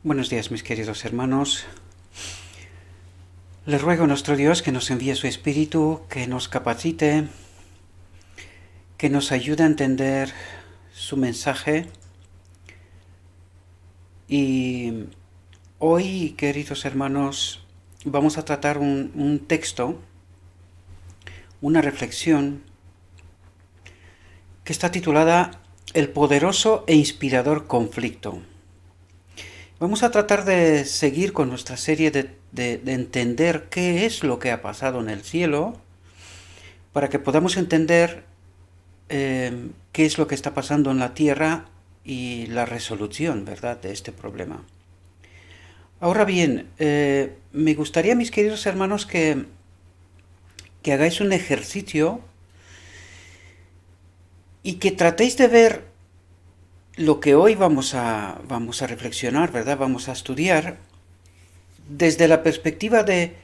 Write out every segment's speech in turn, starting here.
Buenos días, mis queridos hermanos. Les ruego a nuestro Dios que nos envíe su Espíritu, que nos capacite, que nos ayude a entender su mensaje. Y hoy, queridos hermanos, vamos a tratar un texto, una reflexión, que está titulada El poderoso e inspirador conflicto. Vamos a tratar de seguir con nuestra serie de entender qué es lo que ha pasado en el cielo, para que podamos entender qué es lo que está pasando en la tierra y la resolución, ¿verdad?, de este problema. Ahora bien, me gustaría, mis queridos hermanos, que hagáis un ejercicio y que tratéis de ver lo que hoy vamos a reflexionar, ¿verdad? Vamos a estudiar desde la perspectiva de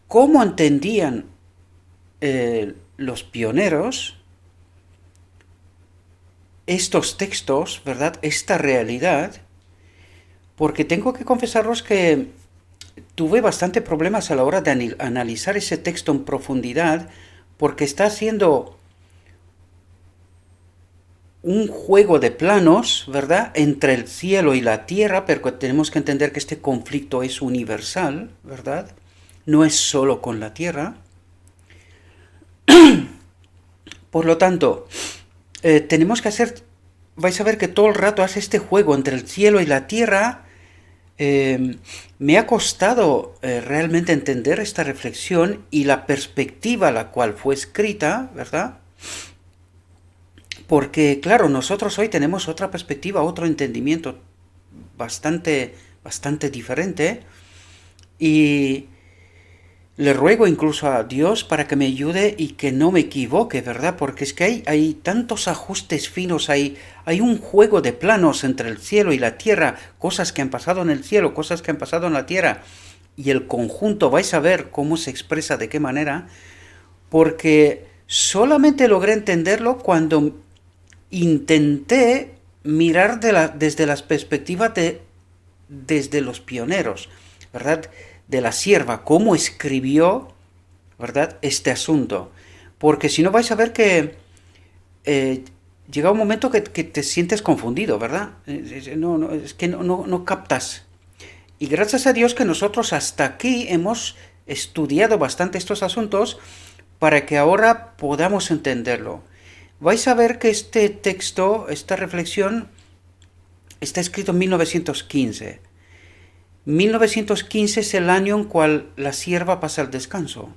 cómo entendían los pioneros estos textos, ¿verdad? Esta realidad, porque tengo que confesaros que tuve bastante problemas a la hora de analizar ese texto en profundidad, porque está haciendo un juego de planos, ¿verdad?, entre el cielo y la tierra, pero tenemos que entender que este conflicto es universal, ¿verdad? No es solo con la tierra. Por lo tanto, tenemos que vais a ver que todo el rato hace este juego entre el cielo y la tierra. Me ha costado realmente entender esta reflexión y la perspectiva a la cual fue escrita, ¿verdad? Porque, claro, nosotros hoy tenemos otra perspectiva, otro entendimiento bastante diferente, y le ruego incluso a Dios para que me ayude y que no me equivoque, ¿verdad? Porque es que hay tantos ajustes finos, hay un juego de planos entre el cielo y la tierra, cosas que han pasado en el cielo, cosas que han pasado en la tierra, y el conjunto vais a ver cómo se expresa, de qué manera, porque solamente logré entenderlo cuando intenté mirar desde las perspectivas desde los pioneros, ¿verdad? De la sierva, cómo escribió, ¿verdad?, este asunto. Porque si no vais a ver que llega un momento que te sientes confundido, ¿verdad? Es que no captas. Y gracias a Dios que nosotros hasta aquí hemos estudiado bastante estos asuntos para que ahora podamos entenderlo. Vais a ver que este texto, esta reflexión, está escrito en 1915. 1915 es el año en cual la sierva pasa al descanso.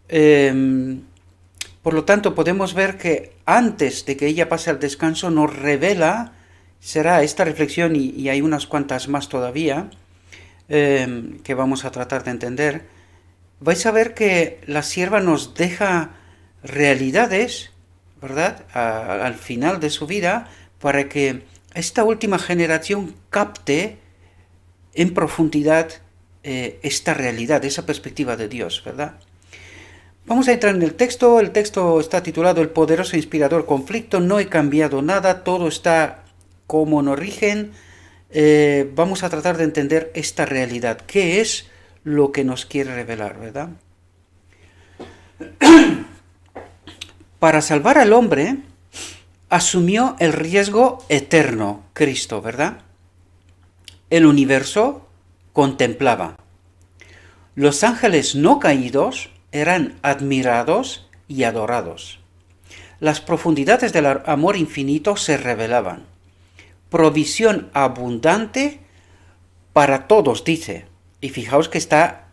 Por lo tanto, podemos ver que antes de que ella pase al descanso nos revela, será esta reflexión y hay unas cuantas más todavía que vamos a tratar de entender. Vais a ver que la sierva nos deja realidades, ¿verdad?, al final de su vida, para que esta última generación capte en profundidad esta realidad, esa perspectiva de Dios, ¿verdad? Vamos a entrar en el texto está titulado El poderoso e inspirador conflicto, no he cambiado nada, todo está como nos rigen. Vamos a tratar de entender esta realidad, qué es lo que nos quiere revelar, ¿verdad? Para salvar al hombre, asumió el riesgo eterno, Cristo, ¿verdad? El universo contemplaba. Los ángeles no caídos eran admirados y adorados. Las profundidades del amor infinito se revelaban. Provisión abundante para todos, dice. Y fijaos que está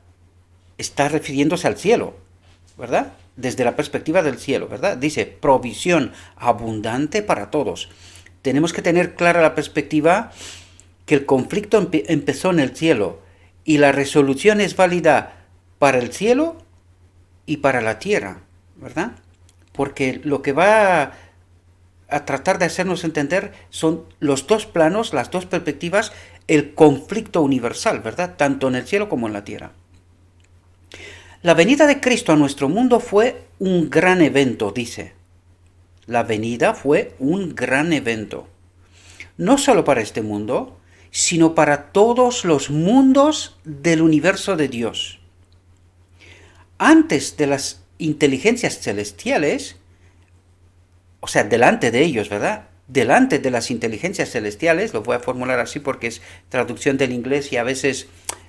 refiriéndose al cielo, ¿verdad? Desde la perspectiva del cielo, ¿verdad? Dice, provisión abundante para todos. Tenemos que tener clara la perspectiva que el conflicto empezó en el cielo y la resolución es válida para el cielo y para la tierra, ¿verdad? Porque lo que va a tratar de hacernos entender son los dos planos, las dos perspectivas, el conflicto universal, ¿verdad? Tanto en el cielo como en la tierra. La venida de Cristo a nuestro mundo fue un gran evento, dice. La venida fue un gran evento. No solo para este mundo, sino para todos los mundos del universo de Dios. Antes de las inteligencias celestiales, o sea, delante de ellos, ¿verdad? Delante de las inteligencias celestiales, lo voy a formular así porque es traducción del inglés y a veces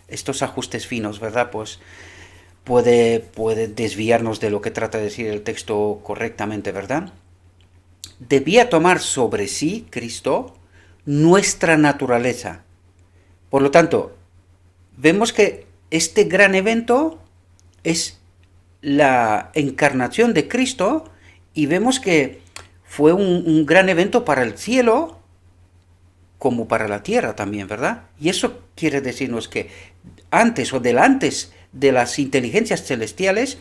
estos ajustes finos, ¿verdad? Pues puede desviarnos de lo que trata de decir el texto correctamente, ¿verdad? Debía tomar sobre sí, Cristo, nuestra naturaleza. Por lo tanto, vemos que este gran evento es la encarnación de Cristo y vemos que fue un gran evento para el cielo como para la tierra también, ¿verdad? Y eso quiere decirnos que antes o delante de las inteligencias celestiales,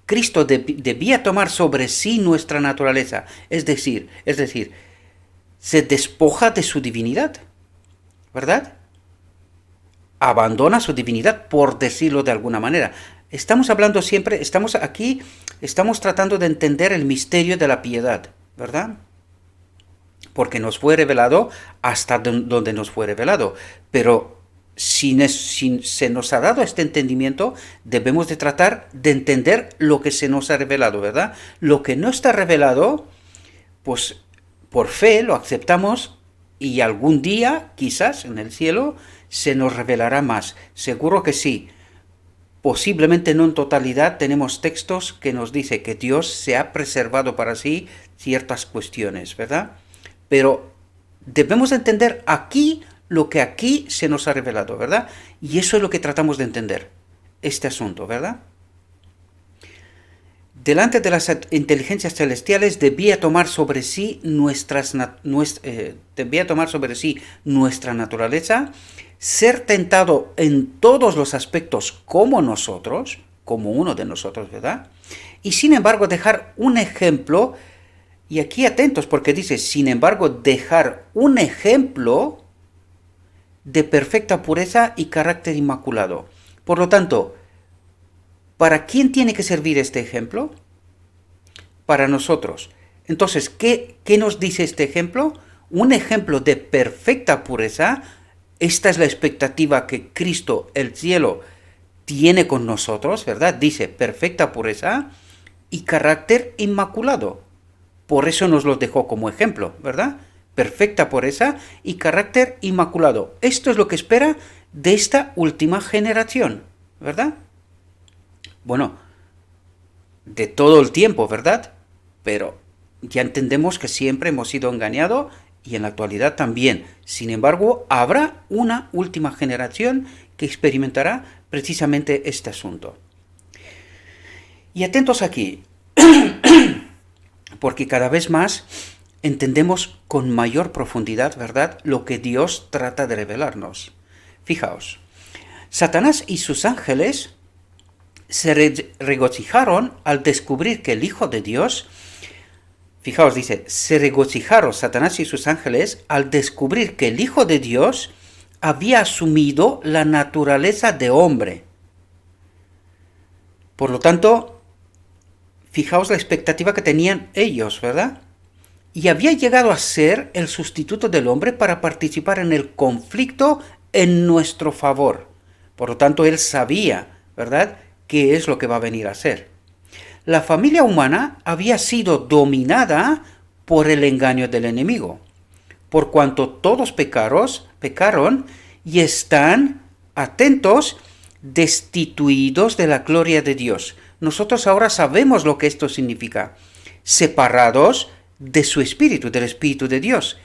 Cristo debía tomar sobre sí nuestra naturaleza, es decir, se despoja de su divinidad, ¿verdad? Abandona su divinidad, por decirlo de alguna manera. Estamos hablando siempre, estamos tratando de entender el misterio de la piedad, ¿verdad? Porque nos fue revelado hasta donde nos fue revelado. Pero si se nos ha dado este entendimiento, debemos de tratar de entender lo que se nos ha revelado, ¿verdad? Lo que no está revelado, pues por fe lo aceptamos y algún día, quizás en el cielo, se nos revelará más. Seguro que sí. Posiblemente no en totalidad, tenemos textos que nos dice que Dios se ha preservado para sí ciertas cuestiones, ¿verdad? Pero debemos entender aquí lo que aquí se nos ha revelado, ¿verdad? Y eso es lo que tratamos de entender, este asunto, ¿verdad? Delante de las inteligencias celestiales debía tomar sobre sí nuestra naturaleza, ser tentado en todos los aspectos como nosotros, como uno de nosotros, ¿verdad? Y sin embargo dejar un ejemplo, y aquí atentos porque dice, sin embargo, dejar un ejemplo de perfecta pureza y carácter inmaculado. Por lo tanto, ¿para quién tiene que servir este ejemplo? Para nosotros. Entonces, ¿qué nos dice este ejemplo? Un ejemplo de perfecta pureza. Esta es la expectativa que Cristo, el cielo, tiene con nosotros, ¿verdad? Dice perfecta pureza y carácter inmaculado. Por eso nos lo dejó como ejemplo, ¿verdad? Perfecta pureza y carácter inmaculado. Esto es lo que espera de esta última generación, ¿verdad? Bueno, de todo el tiempo, ¿verdad? Pero ya entendemos que siempre hemos sido engañados y en la actualidad también. Sin embargo, habrá una última generación que experimentará precisamente este asunto. Y atentos aquí, porque cada vez más entendemos con mayor profundidad, ¿verdad?, lo que Dios trata de revelarnos. Fijaos, Satanás y sus ángeles se regocijaron al descubrir que el Hijo de Dios, fijaos, dice, se regocijaron Satanás y sus ángeles al descubrir que el Hijo de Dios había asumido la naturaleza de hombre. Por lo tanto, fijaos la expectativa que tenían ellos, ¿verdad? Y había llegado a ser el sustituto del hombre para participar en el conflicto en nuestro favor. Por lo tanto, él sabía, ¿verdad?, qué es lo que va a venir a ser. La familia humana había sido dominada por el engaño del enemigo, por cuanto todos pecaron y están, atentos, destituidos de la gloria de Dios. Nosotros ahora sabemos lo que esto significa. Separados de su espíritu, del espíritu de Dios.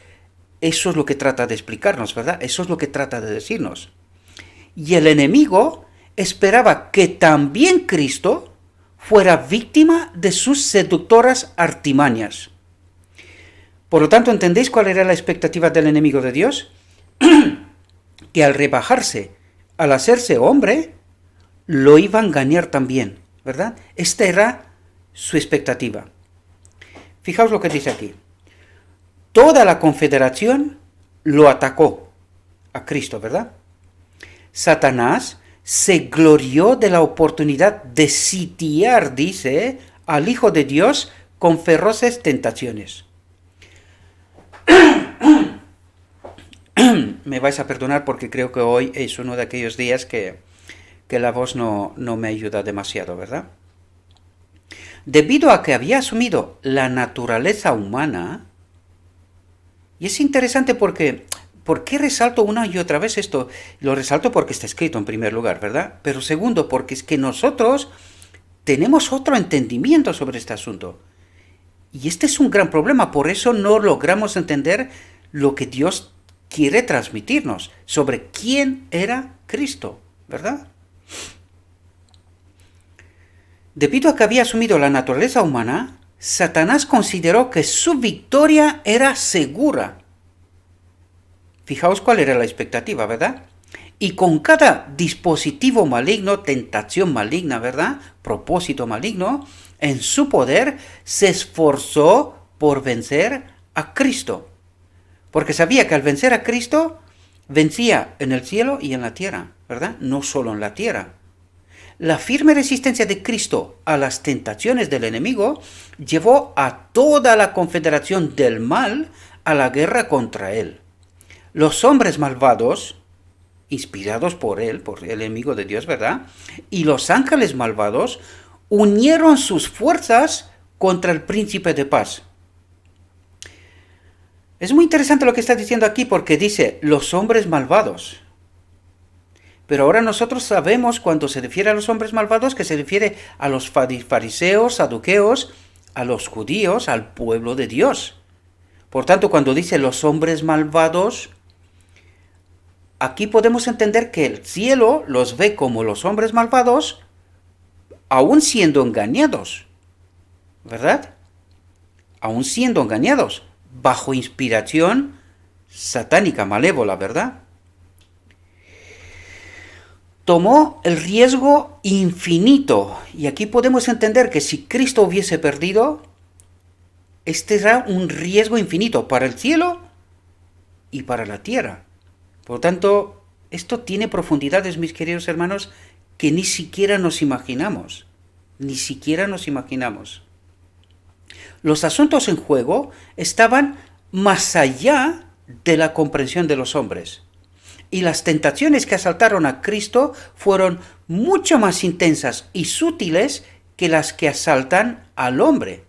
Eso es lo que trata de explicarnos, ¿verdad? Eso es lo que trata de decirnos. Y el enemigo esperaba que también Cristo fuera víctima de sus seductoras artimañas. Por lo tanto, ¿entendéis cuál era la expectativa del enemigo de Dios? Que al rebajarse, al hacerse hombre, lo iba a engañar también, ¿verdad? Esta era su expectativa. Fijaos lo que dice aquí. Toda la confederación lo atacó a Cristo, ¿verdad? Satanás se glorió de la oportunidad de sitiar, dice, al Hijo de Dios con feroces tentaciones. Me vais a perdonar porque creo que hoy es uno de aquellos días que la voz no me ayuda demasiado, ¿verdad? Debido a que había asumido la naturaleza humana, y es interesante porque, ¿por qué resalto una y otra vez esto? Lo resalto porque está escrito en primer lugar, ¿verdad? Pero segundo, porque es que nosotros tenemos otro entendimiento sobre este asunto. Y este es un gran problema, por eso no logramos entender lo que Dios quiere transmitirnos sobre quién era Cristo, ¿verdad? Debido a que había asumido la naturaleza humana, Satanás consideró que su victoria era segura. Fijaos cuál era la expectativa, ¿verdad? Y con cada dispositivo maligno, tentación maligna, ¿verdad? Propósito maligno, en su poder se esforzó por vencer a Cristo. Porque sabía que al vencer a Cristo, vencía en el cielo y en la tierra, ¿verdad? No solo en la tierra. La firme resistencia de Cristo a las tentaciones del enemigo llevó a toda la confederación del mal a la guerra contra él. Los hombres malvados, inspirados por él, por el enemigo de Dios, ¿verdad? Y los ángeles malvados unieron sus fuerzas contra el príncipe de paz. Es muy interesante lo que está diciendo aquí porque dice los hombres malvados. Pero ahora nosotros sabemos cuando se refiere a los hombres malvados que se refiere a los fariseos, saduceos, a los judíos, al pueblo de Dios. Por tanto, cuando dice los hombres malvados, aquí podemos entender que el cielo los ve como los hombres malvados, aún siendo engañados, ¿verdad? Aún siendo engañados, bajo inspiración satánica, malévola, ¿verdad? Tomó el riesgo infinito, y aquí podemos entender que si Cristo hubiese perdido, este era un riesgo infinito para el cielo y para la tierra. Por lo tanto, esto tiene profundidades, mis queridos hermanos, que ni siquiera nos imaginamos. Ni siquiera nos imaginamos. Los asuntos en juego estaban más allá de la comprensión de los hombres. Y las tentaciones que asaltaron a Cristo fueron mucho más intensas y sutiles que las que asaltan al hombre,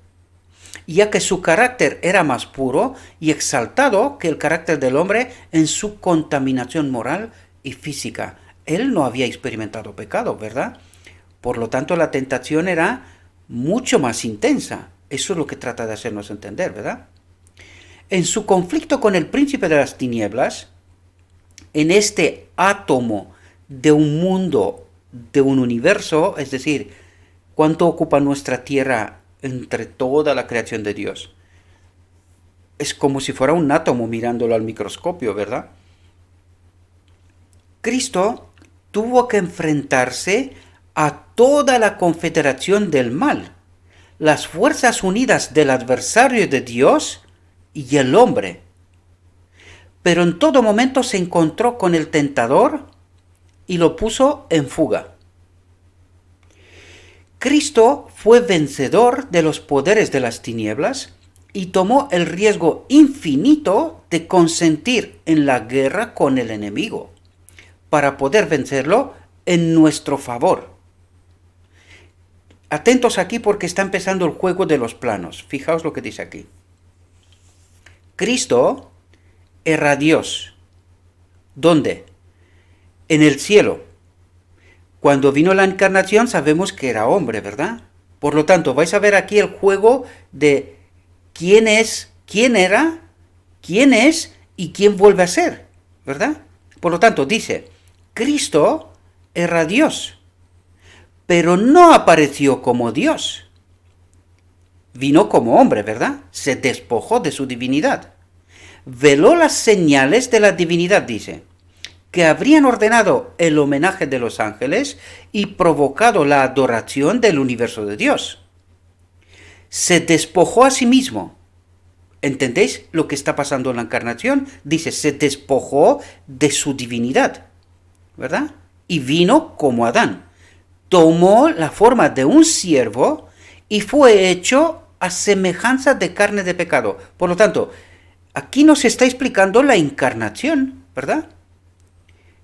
ya que su carácter era más puro y exaltado que el carácter del hombre en su contaminación moral y física. Él no había experimentado pecado, ¿verdad? Por lo tanto, la tentación era mucho más intensa. Eso es lo que trata de hacernos entender, ¿verdad? En su conflicto con el príncipe de las tinieblas, en este átomo de un mundo, de un universo, es decir, ¿cuánto ocupa nuestra tierra entre toda la creación de Dios? Es como si fuera un átomo mirándolo al microscopio, ¿verdad? Cristo tuvo que enfrentarse a toda la confederación del mal, las fuerzas unidas del adversario de Dios y el hombre. Pero en todo momento se encontró con el tentador y lo puso en fuga. Cristo fue vencedor de los poderes de las tinieblas y tomó el riesgo infinito de consentir en la guerra con el enemigo, para poder vencerlo en nuestro favor. Atentos aquí porque está empezando el juego de los planos. Fijaos lo que dice aquí. Cristo era Dios. ¿Dónde? En el cielo. Cuando vino la encarnación sabemos que era hombre, ¿verdad? Por lo tanto, vais a ver aquí el juego de quién es, quién era, quién es y quién vuelve a ser, ¿verdad? Por lo tanto, dice, Cristo era Dios, pero no apareció como Dios. Vino como hombre, ¿verdad? Se despojó de su divinidad. Veló las señales de la divinidad, dice, que habrían ordenado el homenaje de los ángeles y provocado la adoración del universo de Dios. Se despojó a sí mismo. ¿Entendéis lo que está pasando en la encarnación? Dice, se despojó de su divinidad, ¿verdad? Y vino como Adán. Tomó la forma de un siervo y fue hecho a semejanza de carne de pecado. Por lo tanto, aquí nos está explicando la encarnación. ¿verdad?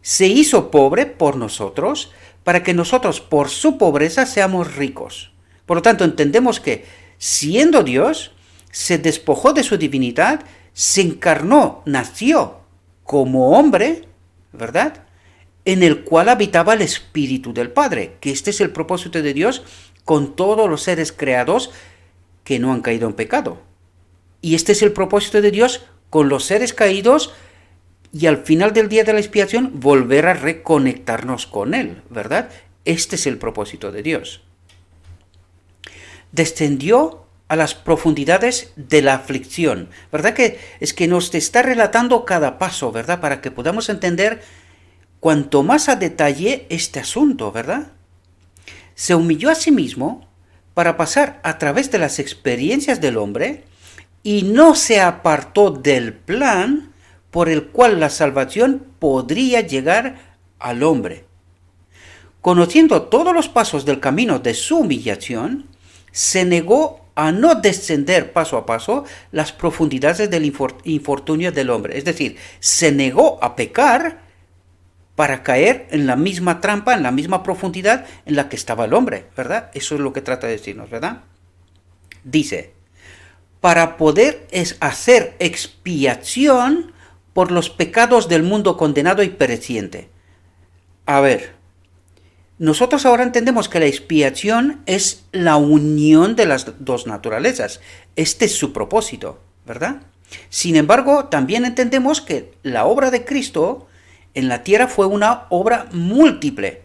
Se hizo pobre por nosotros, para que nosotros por su pobreza seamos ricos. Por lo tanto, entendemos que, siendo Dios, se despojó de su divinidad, se encarnó, nació como hombre, ¿verdad? En el cual habitaba el Espíritu del Padre, que este es el propósito de Dios con todos los seres creados que no han caído en pecado. Y este es el propósito de Dios con los seres caídos, y al final del día de la expiación volver a reconectarnos con Él, ¿verdad? Este es el propósito de Dios. Descendió a las profundidades de la aflicción, ¿verdad? Que es que nos está relatando cada paso, ¿verdad? Para que podamos entender cuanto más a detalle este asunto, ¿verdad? Se humilló a sí mismo para pasar a través de las experiencias del hombre y no se apartó del plan por el cual la salvación podría llegar al hombre. Conociendo todos los pasos del camino de su humillación, se negó a no descender paso a paso las profundidades del infortunio del hombre. Es decir, se negó a pecar para caer en la misma trampa, en la misma profundidad en la que estaba el hombre, ¿verdad? Eso es lo que trata de decirnos, ¿verdad? Dice, para poder hacer expiación por los pecados del mundo condenado y pereciente. A ver, nosotros ahora entendemos que la expiación es la unión de las dos naturalezas. Este es su propósito, ¿verdad? Sin embargo, también entendemos que la obra de Cristo en la tierra fue una obra múltiple,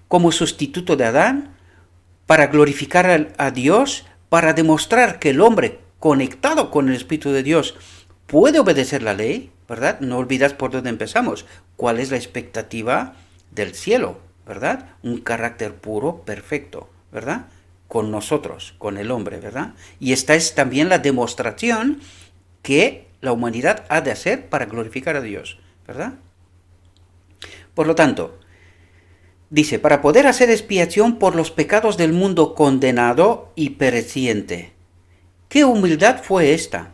como sustituto de Adán, para glorificar a Dios, para demostrar que el hombre conectado con el Espíritu de Dios puede obedecer la ley, ¿verdad? No olvidas por dónde empezamos. ¿Cuál es la expectativa del cielo? ¿Verdad? Un carácter puro, perfecto, ¿verdad? Con nosotros, con el hombre, ¿verdad? Y esta es también la demostración que la humanidad ha de hacer para glorificar a Dios, ¿verdad? Por lo tanto, dice, para poder hacer expiación por los pecados del mundo condenado y pereciente. ¿Qué humildad fue esta?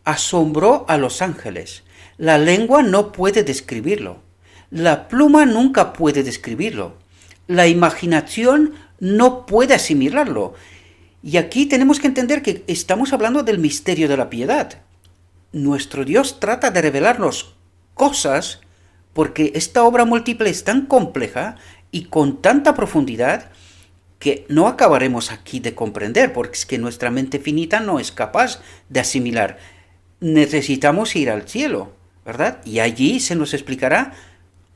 Asombró a los ángeles. La lengua no puede describirlo. La pluma nunca puede describirlo. La imaginación no puede asimilarlo. Y aquí tenemos que entender que estamos hablando del misterio de la piedad. Nuestro Dios trata de revelarnos cosas porque esta obra múltiple es tan compleja y con tanta profundidad que no acabaremos aquí de comprender, porque es que nuestra mente finita no es capaz de asimilar. Necesitamos ir al cielo, ¿verdad? Y allí se nos explicará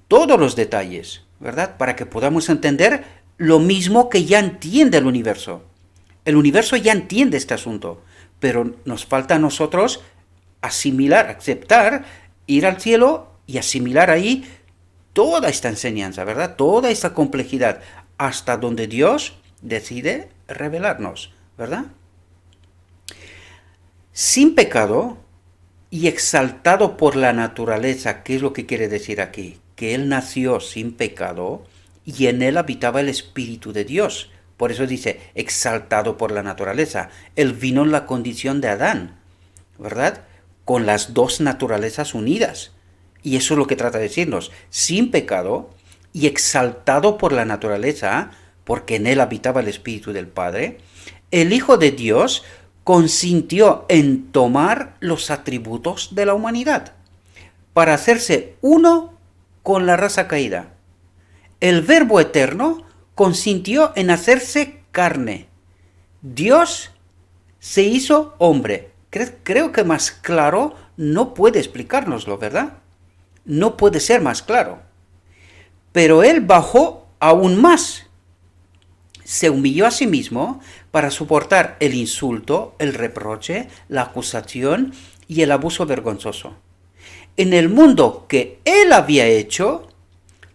todos los detalles, ¿verdad? Para que podamos entender lo mismo que ya entiende el universo. El universo ya entiende este asunto, pero nos falta a nosotros asimilar, aceptar, ir al cielo y asimilar ahí toda esta enseñanza, ¿verdad? Toda esta complejidad, hasta donde Dios decide revelarnos, ¿verdad? Sin pecado y exaltado por la naturaleza. ¿Qué es lo que quiere decir aquí? Que Él nació sin pecado y en Él habitaba el Espíritu de Dios. Por eso dice, exaltado por la naturaleza. Él vino en la condición de Adán, ¿verdad? Con las dos naturalezas unidas. Y eso es lo que trata de decirnos, sin pecado y exaltado por la naturaleza, porque en Él habitaba el Espíritu del Padre, el Hijo de Dios consintió en tomar los atributos de la humanidad para hacerse uno con la raza caída. El Verbo eterno consintió en hacerse carne. Dios se hizo hombre. Creo que más claro no puede explicárnoslo, ¿verdad? No puede ser más claro. Pero Él bajó aún más. Se humilló a sí mismo para soportar el insulto, el reproche, la acusación y el abuso vergonzoso. En el mundo que Él había hecho,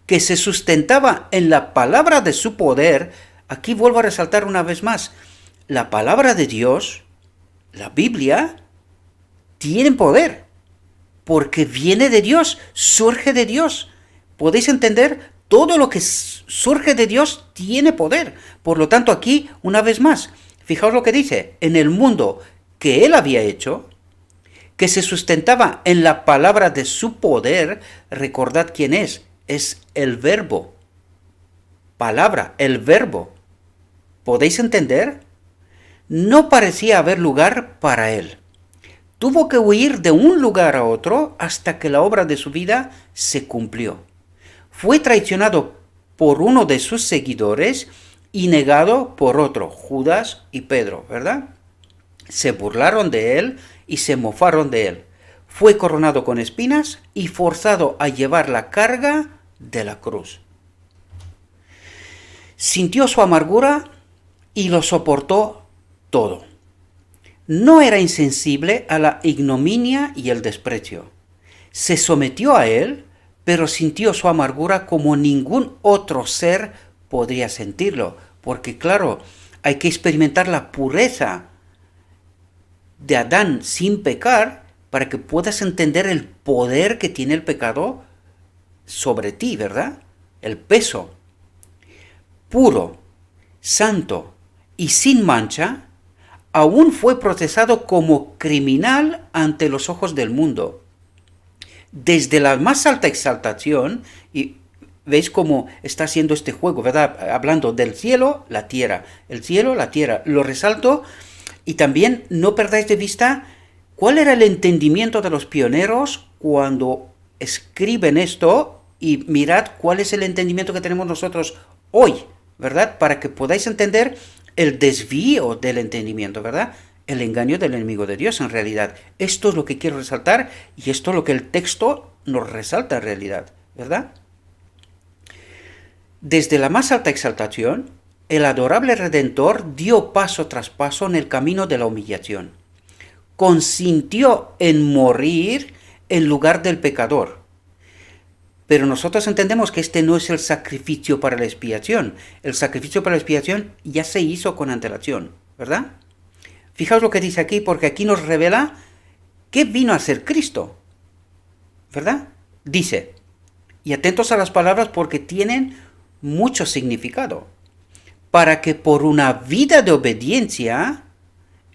que se sustentaba en la palabra de su poder, aquí vuelvo a resaltar una vez más, la palabra de Dios, la Biblia, tiene poder, porque viene de Dios, surge de Dios. ¿Podéis entender? Todo lo que surge de Dios tiene poder. Por lo tanto, aquí, una vez más, fijaos lo que dice, en el mundo que Él había hecho, que se sustentaba en la palabra de su poder, recordad quién es el verbo. Palabra, el verbo. ¿Podéis entender? No parecía haber lugar para él. Tuvo que huir de un lugar a otro hasta que la obra de su vida se cumplió. Fue traicionado por uno de sus seguidores y negado por otro, Judas y Pedro, ¿verdad? Se burlaron de él y se mofaron de él. Fue coronado con espinas y forzado a llevar la carga de la cruz. Sintió su amargura y lo soportó todo. No era insensible a la ignominia y el desprecio. Se sometió a él, pero sintió su amargura como ningún otro ser podría sentirlo, porque claro, hay que experimentar la pureza de Adán sin pecar para que puedas entender el poder que tiene el pecado sobre ti, ¿verdad? El peso. Puro, santo y sin mancha, aún fue procesado como criminal ante los ojos del mundo. Desde la más alta exaltación, y veis cómo está haciendo este juego, ¿verdad? Hablando del cielo, la tierra, el cielo, la tierra. Lo resalto y también no perdáis de vista cuál era el entendimiento de los pioneros cuando escriben esto y mirad cuál es el entendimiento que tenemos nosotros hoy, ¿verdad? Para que podáis entender el desvío del entendimiento, ¿verdad? El engaño del enemigo de Dios en realidad. Esto es lo que quiero resaltar y esto es lo que el texto nos resalta en realidad, ¿verdad? Desde la más alta exaltación, el adorable Redentor dio paso tras paso en el camino de la humillación. Consintió en morir en lugar del pecador. Pero nosotros entendemos que este no es el sacrificio para la expiación. El sacrificio para la expiación ya se hizo con antelación, ¿verdad? Fijaos lo que dice aquí, porque aquí nos revela qué vino a hacer Cristo, ¿verdad? Dice, y atentos a las palabras porque tienen mucho significado, para que por una vida de obediencia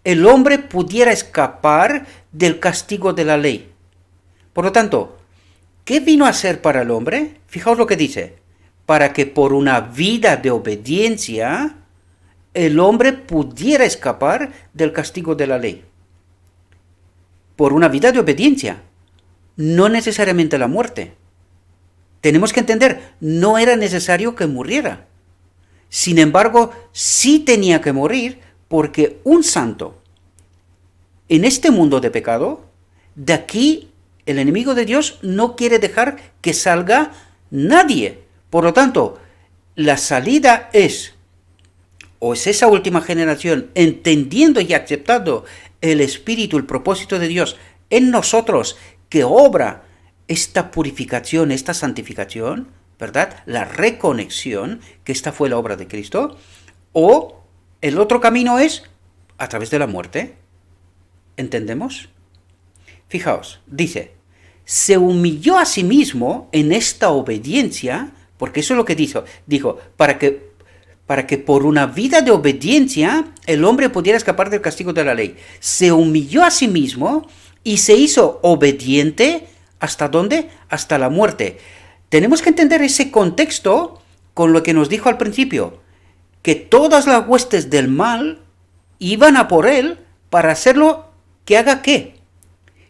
el hombre pudiera escapar del castigo de la ley. Por lo tanto, ¿qué vino a hacer para el hombre? Fijaos lo que dice, para que por una vida de obediencia el hombre pudiera escapar del castigo de la ley. Por una vida de obediencia, no necesariamente la muerte. Tenemos que entender, no era necesario que muriera. Sin embargo, sí tenía que morir porque un santo en este mundo de pecado, de aquí el enemigo de Dios no quiere dejar que salga nadie. Por lo tanto, la salida es, o es esa última generación entendiendo y aceptando el espíritu, el propósito de Dios en nosotros, que obra esta purificación, esta santificación, ¿verdad? La reconexión, que esta fue la obra de Cristo, o el otro camino es a través de la muerte. ¿Entendemos? Fijaos, dice, se humilló a sí mismo en esta obediencia, porque eso es lo que dijo, para que por una vida de obediencia el hombre pudiera escapar del castigo de la ley. Se humilló a sí mismo y se hizo obediente, ¿hasta dónde? Hasta la muerte. Tenemos que entender ese contexto con lo que nos dijo al principio, que todas las huestes del mal iban a por él para hacerlo que haga ¿qué?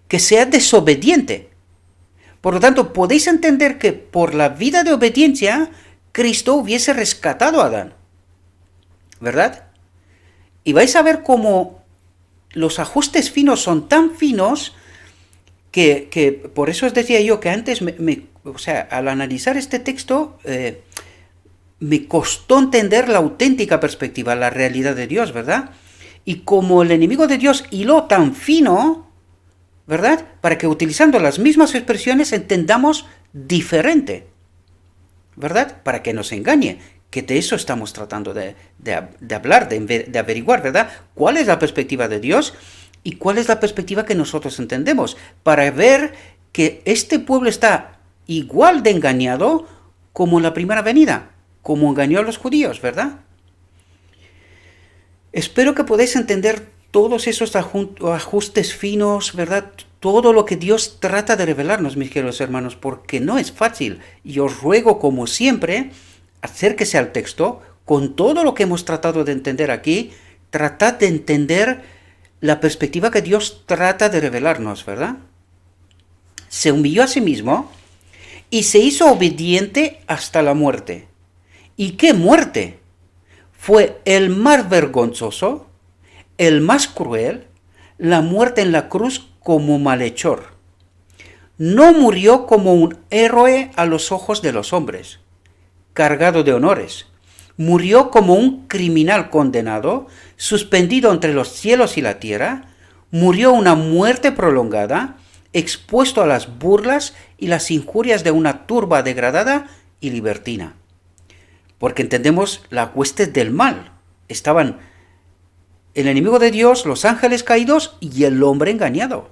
Que sea desobediente. Por lo tanto, podéis entender que por la vida de obediencia, Cristo hubiese rescatado a Adán, ¿verdad? Y vais a ver cómo los ajustes finos son tan finos que por eso os decía yo que antes, al analizar este texto, me costó entender la auténtica perspectiva, la realidad de Dios, ¿verdad? Y como el enemigo de Dios hiló tan fino, ¿verdad? Para que utilizando las mismas expresiones entendamos diferente, ¿verdad? Para que nos engañe, que de eso estamos tratando de hablar, de averiguar, ¿verdad? ¿Cuál es la perspectiva de Dios y cuál es la perspectiva que nosotros entendemos? Para ver que este pueblo está igual de engañado como en la primera venida, como engañó a los judíos, ¿verdad? Espero que podáis entender todos esos ajustes finos, ¿verdad? todo lo que Dios trata de revelarnos, mis queridos hermanos, porque no es fácil. Y os ruego, como siempre, acérquese al texto, con todo lo que hemos tratado de entender aquí, tratad de entender la perspectiva que Dios trata de revelarnos, ¿verdad? Se humilló a sí mismo y se hizo obediente hasta la muerte. ¿Y qué muerte? Fue el más vergonzoso, el más cruel, la muerte en la cruz como malhechor. No murió como un héroe a los ojos de los hombres, cargado de honores. Murió como un criminal condenado, suspendido entre los cielos y la tierra. Murió una muerte prolongada, expuesto a las burlas y las injurias de una turba degradada y libertina. Porque entendemos la hueste del mal. Estaban el enemigo de Dios, los ángeles caídos y el hombre engañado.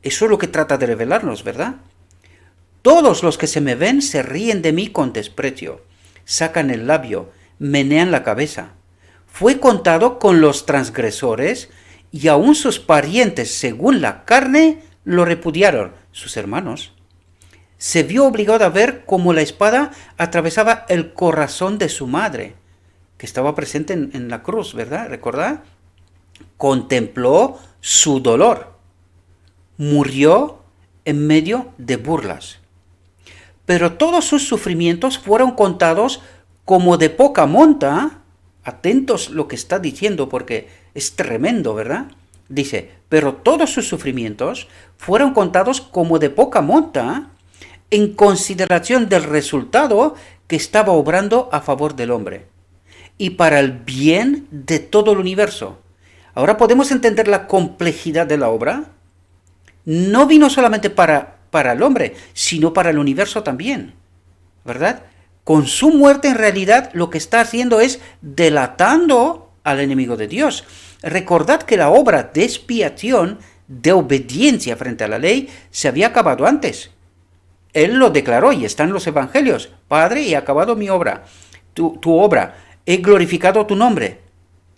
Eso es lo que trata de revelarnos, ¿verdad? Todos los que se me ven se ríen de mí con desprecio, sacan el labio, menean la cabeza. Fue contado con los transgresores y aun sus parientes, según la carne, lo repudiaron, sus hermanos. Se vio obligado a ver cómo la espada atravesaba el corazón de su madre, que estaba presente en la cruz, ¿verdad? ¿Recordad? Contempló su dolor. Murió en medio de burlas. Pero todos sus sufrimientos fueron contados como de poca monta. Atentos lo que está diciendo porque es tremendo, ¿verdad? Dice, pero todos sus sufrimientos fueron contados como de poca monta en consideración del resultado que estaba obrando a favor del hombre y para el bien de todo el universo. Ahora podemos entender la complejidad de la obra. No vino solamente para el hombre, sino para el universo también, ¿verdad? Con su muerte en realidad lo que está haciendo es delatando al enemigo de Dios. Recordad que la obra de expiación, de obediencia frente a la ley, se había acabado antes. Él lo declaró y está en los evangelios. Padre, he acabado mi obra, tu obra, he glorificado tu nombre.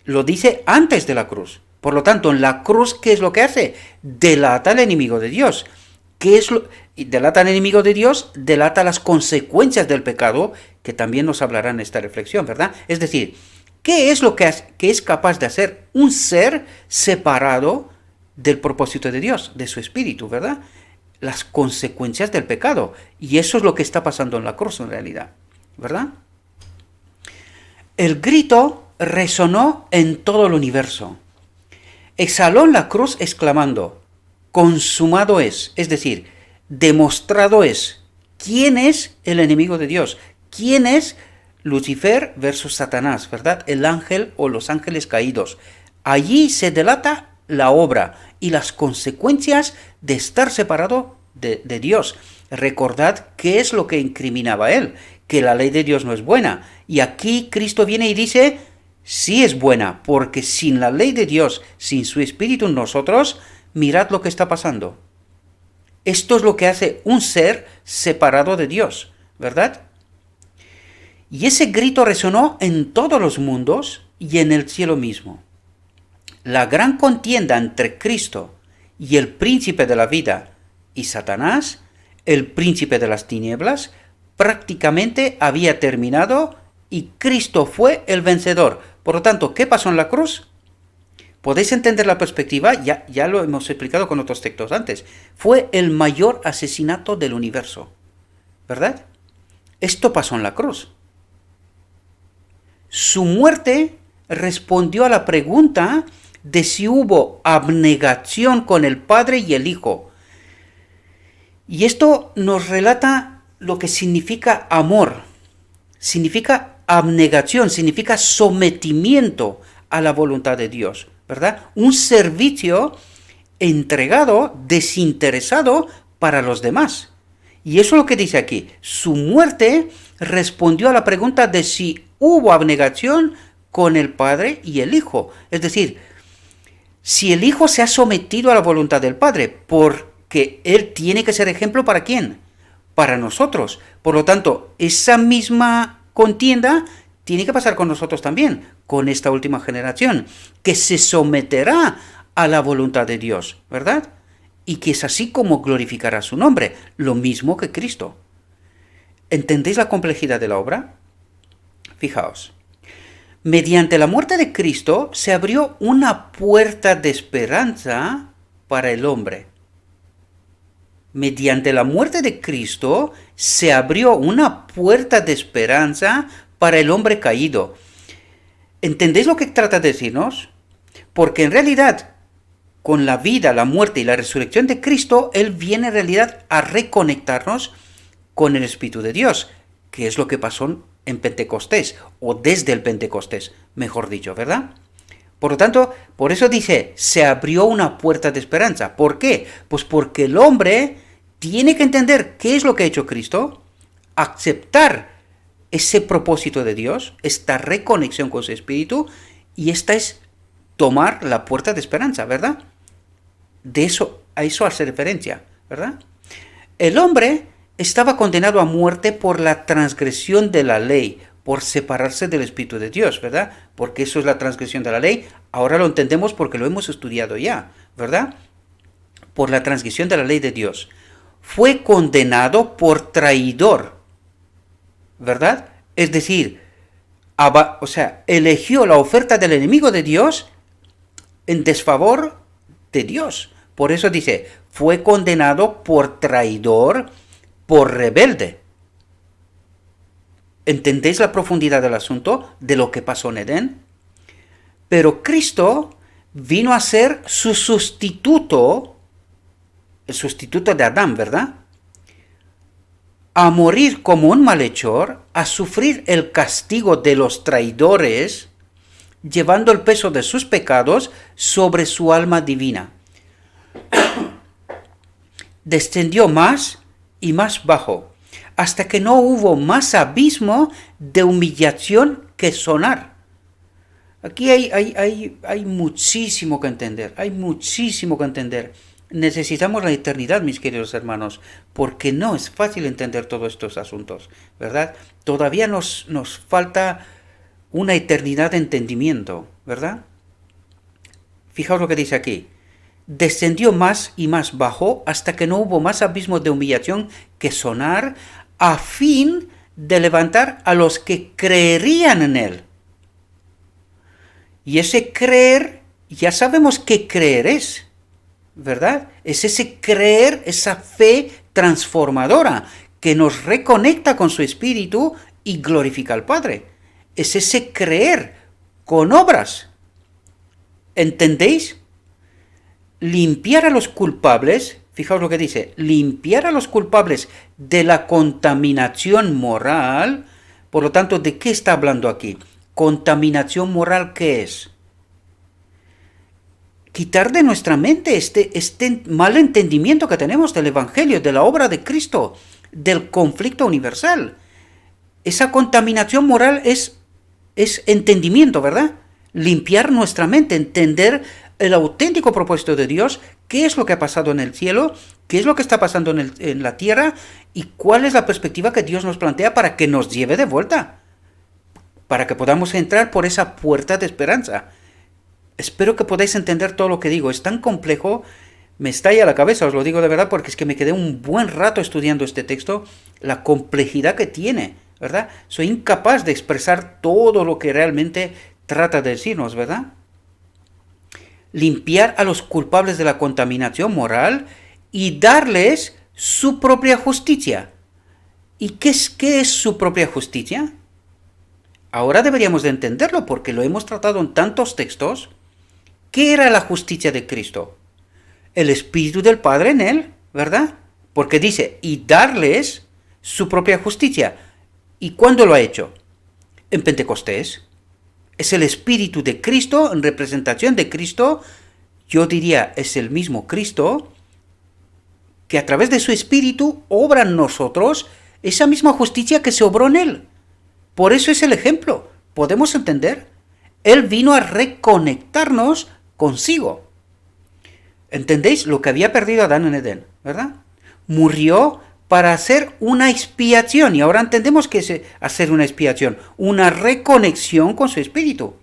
Lo dice antes de la cruz. Por lo tanto, en la cruz, ¿qué es lo que hace? Delata al enemigo de Dios. Delata al enemigo de Dios, delata las consecuencias del pecado, que también nos hablará en esta reflexión, ¿verdad? Es decir, ¿qué es lo que es capaz de hacer un ser separado del propósito de Dios, de su espíritu, ¿verdad? Las consecuencias del pecado. Y eso es lo que está pasando en la cruz en realidad, ¿verdad? El grito resonó en todo el universo. Exhaló en la cruz exclamando, consumado es decir, demostrado es. ¿Quién es el enemigo de Dios? ¿Quién es Lucifer versus Satanás, verdad? El ángel o los ángeles caídos. Allí se delata la obra y las consecuencias de estar separado de Dios. Recordad qué es lo que incriminaba a él, que la ley de Dios no es buena. Y aquí Cristo viene y dice, sí es buena, porque sin la ley de Dios, sin su espíritu en nosotros, mirad lo que está pasando. Esto es lo que hace un ser separado de Dios, ¿verdad? Y ese grito resonó en todos los mundos y en el cielo mismo. La gran contienda entre Cristo y el príncipe de la vida y Satanás, el príncipe de las tinieblas, prácticamente había terminado y Cristo fue el vencedor. Por lo tanto, ¿qué pasó en la cruz? ¿Podéis entender la perspectiva? Ya lo hemos explicado con otros textos antes. Fue el mayor asesinato del universo, ¿verdad? Esto pasó en la cruz. Su muerte respondió a la pregunta de si hubo abnegación con el Padre y el Hijo. Y esto nos relata lo que significa amor. Significa abnegación, significa sometimiento a la voluntad de Dios, ¿verdad? Un servicio entregado, desinteresado para los demás. Y eso es lo que dice aquí. Su muerte respondió a la pregunta de si hubo abnegación con el Padre y el Hijo. Es decir, si el Hijo se ha sometido a la voluntad del Padre, porque Él tiene que ser ejemplo ¿para quién? Para nosotros. Por lo tanto, esa misma contienda tiene que pasar con nosotros también, con esta última generación, que se someterá a la voluntad de Dios, ¿verdad? y que es así como glorificará su nombre, lo mismo que Cristo. ¿Entendéis la complejidad de la obra? Fijaos. Mediante la muerte de Cristo se abrió una puerta de esperanza para el hombre. Mediante la muerte de Cristo se abrió una puerta de esperanza para el hombre caído. ¿Entendéis lo que trata de decirnos? Porque en realidad, con la vida, la muerte y la resurrección de Cristo, Él viene en realidad a reconectarnos con el Espíritu de Dios, que es lo que pasó en Pentecostés, o desde el Pentecostés, mejor dicho, ¿verdad? Por lo tanto, por eso dice, se abrió una puerta de esperanza. ¿Por qué? Pues porque el hombre tiene que entender qué es lo que ha hecho Cristo, aceptar ese propósito de Dios, esta reconexión con su Espíritu, y esta es tomar la puerta de esperanza, ¿verdad? A eso hace referencia, ¿verdad? El hombre estaba condenado a muerte por la transgresión de la ley, por separarse del Espíritu de Dios, ¿verdad? Porque eso es la transgresión de la ley. Ahora lo entendemos porque lo hemos estudiado ya, ¿verdad? Por la transgresión de la ley de Dios. Fue condenado por traidor, ¿verdad? Es decir, eligió la oferta del enemigo de Dios en desfavor de Dios. Por eso dice, fue condenado por traidor, por rebelde. ¿Entendéis la profundidad del asunto de lo que pasó en Edén? Pero Cristo vino a ser su sustituto, el sustituto de Adán, ¿verdad? A morir como un malhechor, a sufrir el castigo de los traidores, llevando el peso de sus pecados sobre su alma divina. Descendió más y más bajo, hasta que no hubo más abismo de humillación que sonar. Aquí hay muchísimo que entender, Necesitamos la eternidad, mis queridos hermanos, porque no es fácil entender todos estos asuntos, ¿verdad? Todavía nos falta una eternidad de entendimiento, ¿verdad? Fijaos lo que dice aquí. Descendió más y más bajo hasta que no hubo más abismo de humillación que sonar, a fin de levantar a los que creerían en él. Y ese creer, ya sabemos qué creer es, ¿verdad? Es ese creer, esa fe transformadora que nos reconecta con su Espíritu y glorifica al Padre. Es ese creer con obras. ¿Entendéis? Limpiar a los culpables, fijaos lo que dice, limpiar a los culpables de la contaminación moral. Por lo tanto, ¿de qué está hablando aquí? Contaminación moral, ¿qué es? Quitar de nuestra mente este mal entendimiento que tenemos del Evangelio, de la obra de Cristo, del conflicto universal. Esa contaminación moral es entendimiento, ¿verdad? Limpiar nuestra mente, entender el auténtico propósito de Dios, qué es lo que ha pasado en el cielo, qué es lo que está pasando en la tierra y cuál es la perspectiva que Dios nos plantea para que nos lleve de vuelta, para que podamos entrar por esa puerta de esperanza. Espero que podáis entender todo lo que digo. Es tan complejo, me estalla la cabeza, os lo digo de verdad, porque es que me quedé un buen rato estudiando este texto, la complejidad que tiene, ¿verdad? Soy incapaz de expresar todo lo que realmente trata de decirnos, ¿verdad? Limpiar a los culpables de la contaminación moral y darles su propia justicia. ¿Y qué es su propia justicia? Ahora deberíamos de entenderlo porque lo hemos tratado en tantos textos. ¿Qué era la justicia de Cristo? El Espíritu del Padre en él, ¿verdad? Porque dice, y darles su propia justicia. ¿Y cuándo lo ha hecho? En Pentecostés. Es el Espíritu de Cristo, en representación de Cristo. Yo diría, es el mismo Cristo, que a través de su Espíritu obra en nosotros esa misma justicia que se obró en él. Por eso es el ejemplo. ¿Podemos entender? Él vino a reconectarnos consigo. ¿Entendéis? Lo que había perdido Adán en Edén, ¿verdad? Murió para hacer una expiación. Y ahora entendemos que es hacer una expiación. Una reconexión con su Espíritu.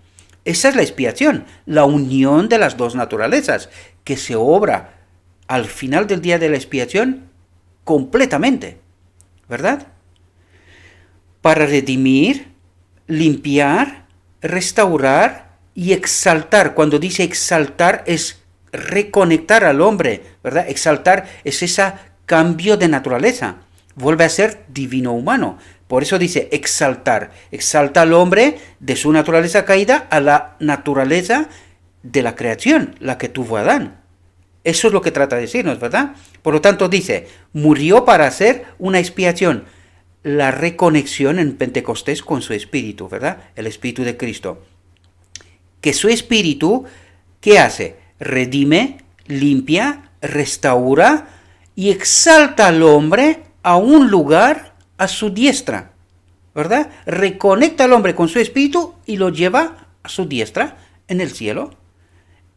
Esa es la expiación. La unión de las dos naturalezas. Que se obra al final del día de la expiación completamente, ¿verdad? Para redimir, limpiar, restaurar y exaltar. Cuando dice exaltar es reconectar al hombre, ¿verdad? Exaltar es ese cambio de naturaleza. Vuelve a ser divino humano. Por eso dice exaltar. Exalta al hombre de su naturaleza caída a la naturaleza de la creación, la que tuvo Adán. Eso es lo que trata de decirnos, ¿verdad? Por lo tanto dice, murió para hacer una expiación. La reconexión en Pentecostés con su espíritu, ¿verdad? El espíritu de Cristo. Que su espíritu, ¿qué hace? Redime, limpia, restaura y exalta al hombre a un lugar a su diestra, ¿verdad? Reconecta al hombre con su espíritu y lo lleva a su diestra en el cielo.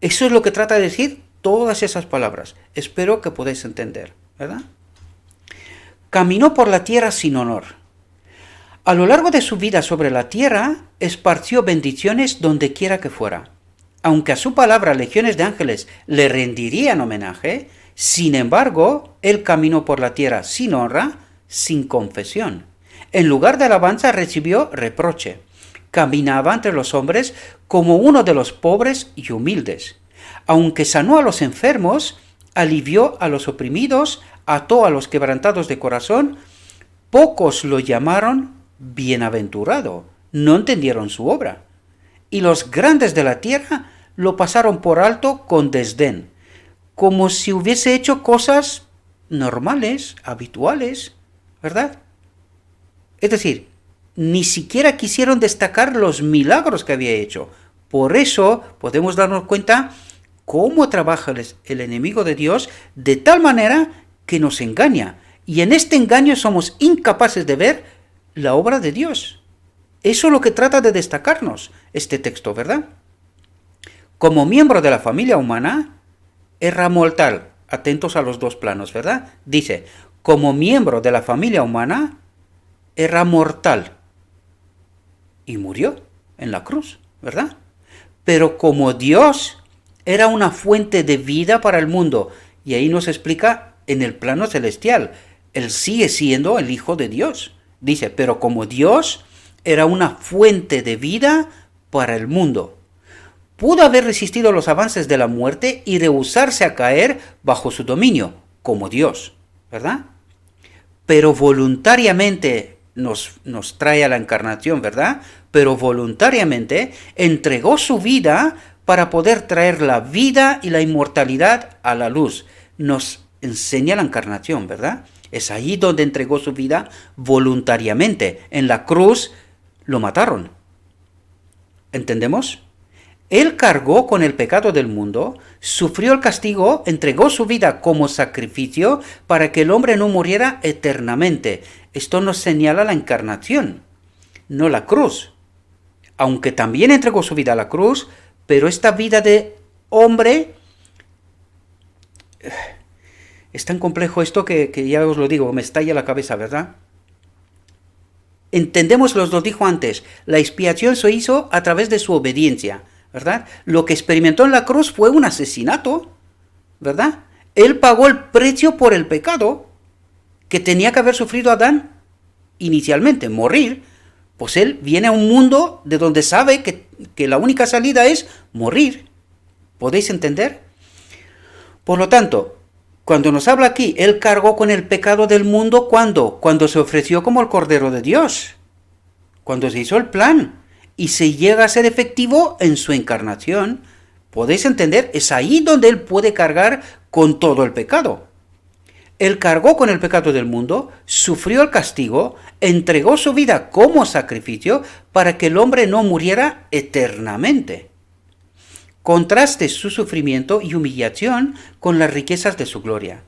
Eso es lo que trata de decir todas esas palabras. Espero que podáis entender, ¿verdad? Caminó por la tierra sin honor. A lo largo de su vida sobre la tierra, esparció bendiciones donde quiera que fuera. Aunque a su palabra legiones de ángeles le rendirían homenaje, sin embargo, él caminó por la tierra sin honra, sin confesión. En lugar de alabanza recibió reproche. Caminaba entre los hombres como uno de los pobres y humildes. Aunque sanó a los enfermos, alivió a los oprimidos, ató a los quebrantados de corazón, pocos lo llamaron bienaventurado, no entendieron su obra. Y los grandes de la tierra lo pasaron por alto con desdén, como si hubiese hecho cosas normales, habituales, ¿verdad? Es decir, ni siquiera quisieron destacar los milagros que había hecho. Por eso podemos darnos cuenta cómo trabaja el enemigo de Dios de tal manera que nos engaña. Y en este engaño somos incapaces de ver la obra de Dios. Eso es lo que trata de destacarnos este texto, ¿verdad? Como miembro de la familia humana, era mortal. Atentos a los dos planos, ¿verdad? Dice, como miembro de la familia humana, era mortal. Y murió en la cruz, ¿verdad? Pero como Dios, era una fuente de vida para el mundo. Y ahí nos explica en el plano celestial. Él sigue siendo el Hijo de Dios. Dice, pero como Dios, era una fuente de vida para el mundo. Pudo haber resistido los avances de la muerte y rehusarse a caer bajo su dominio, como Dios, ¿verdad? Pero voluntariamente nos trae a la encarnación, ¿verdad? Pero voluntariamente entregó su vida para poder traer la vida y la inmortalidad a la luz. Nos enseña la encarnación, ¿verdad? Es ahí donde entregó su vida voluntariamente. En la cruz lo mataron. ¿Entendemos? Él cargó con el pecado del mundo, sufrió el castigo, entregó su vida como sacrificio para que el hombre no muriera eternamente. Esto nos señala la encarnación, no la cruz. Aunque también entregó su vida a la cruz, pero esta vida de hombre... Es tan complejo esto que ya os lo digo, me estalla la cabeza, ¿verdad? Entendemos, lo dijo antes, la expiación se hizo a través de su obediencia, ¿verdad? Lo que experimentó en la cruz fue un asesinato, ¿verdad? Él pagó el precio por el pecado que tenía que haber sufrido Adán inicialmente, morir. Pues él viene a un mundo de donde sabe que la única salida es morir. ¿Podéis entender? Por lo tanto, cuando nos habla aquí, él cargó con el pecado del mundo, ¿cuándo? Cuando se ofreció como el Cordero de Dios. Cuando se hizo el plan. Y se llega a ser efectivo en su encarnación. ¿Podéis entender? Es ahí donde él puede cargar con todo el pecado. Él cargó con el pecado del mundo, sufrió el castigo, entregó su vida como sacrificio para que el hombre no muriera eternamente. Contraste su sufrimiento y humillación con las riquezas de su gloria,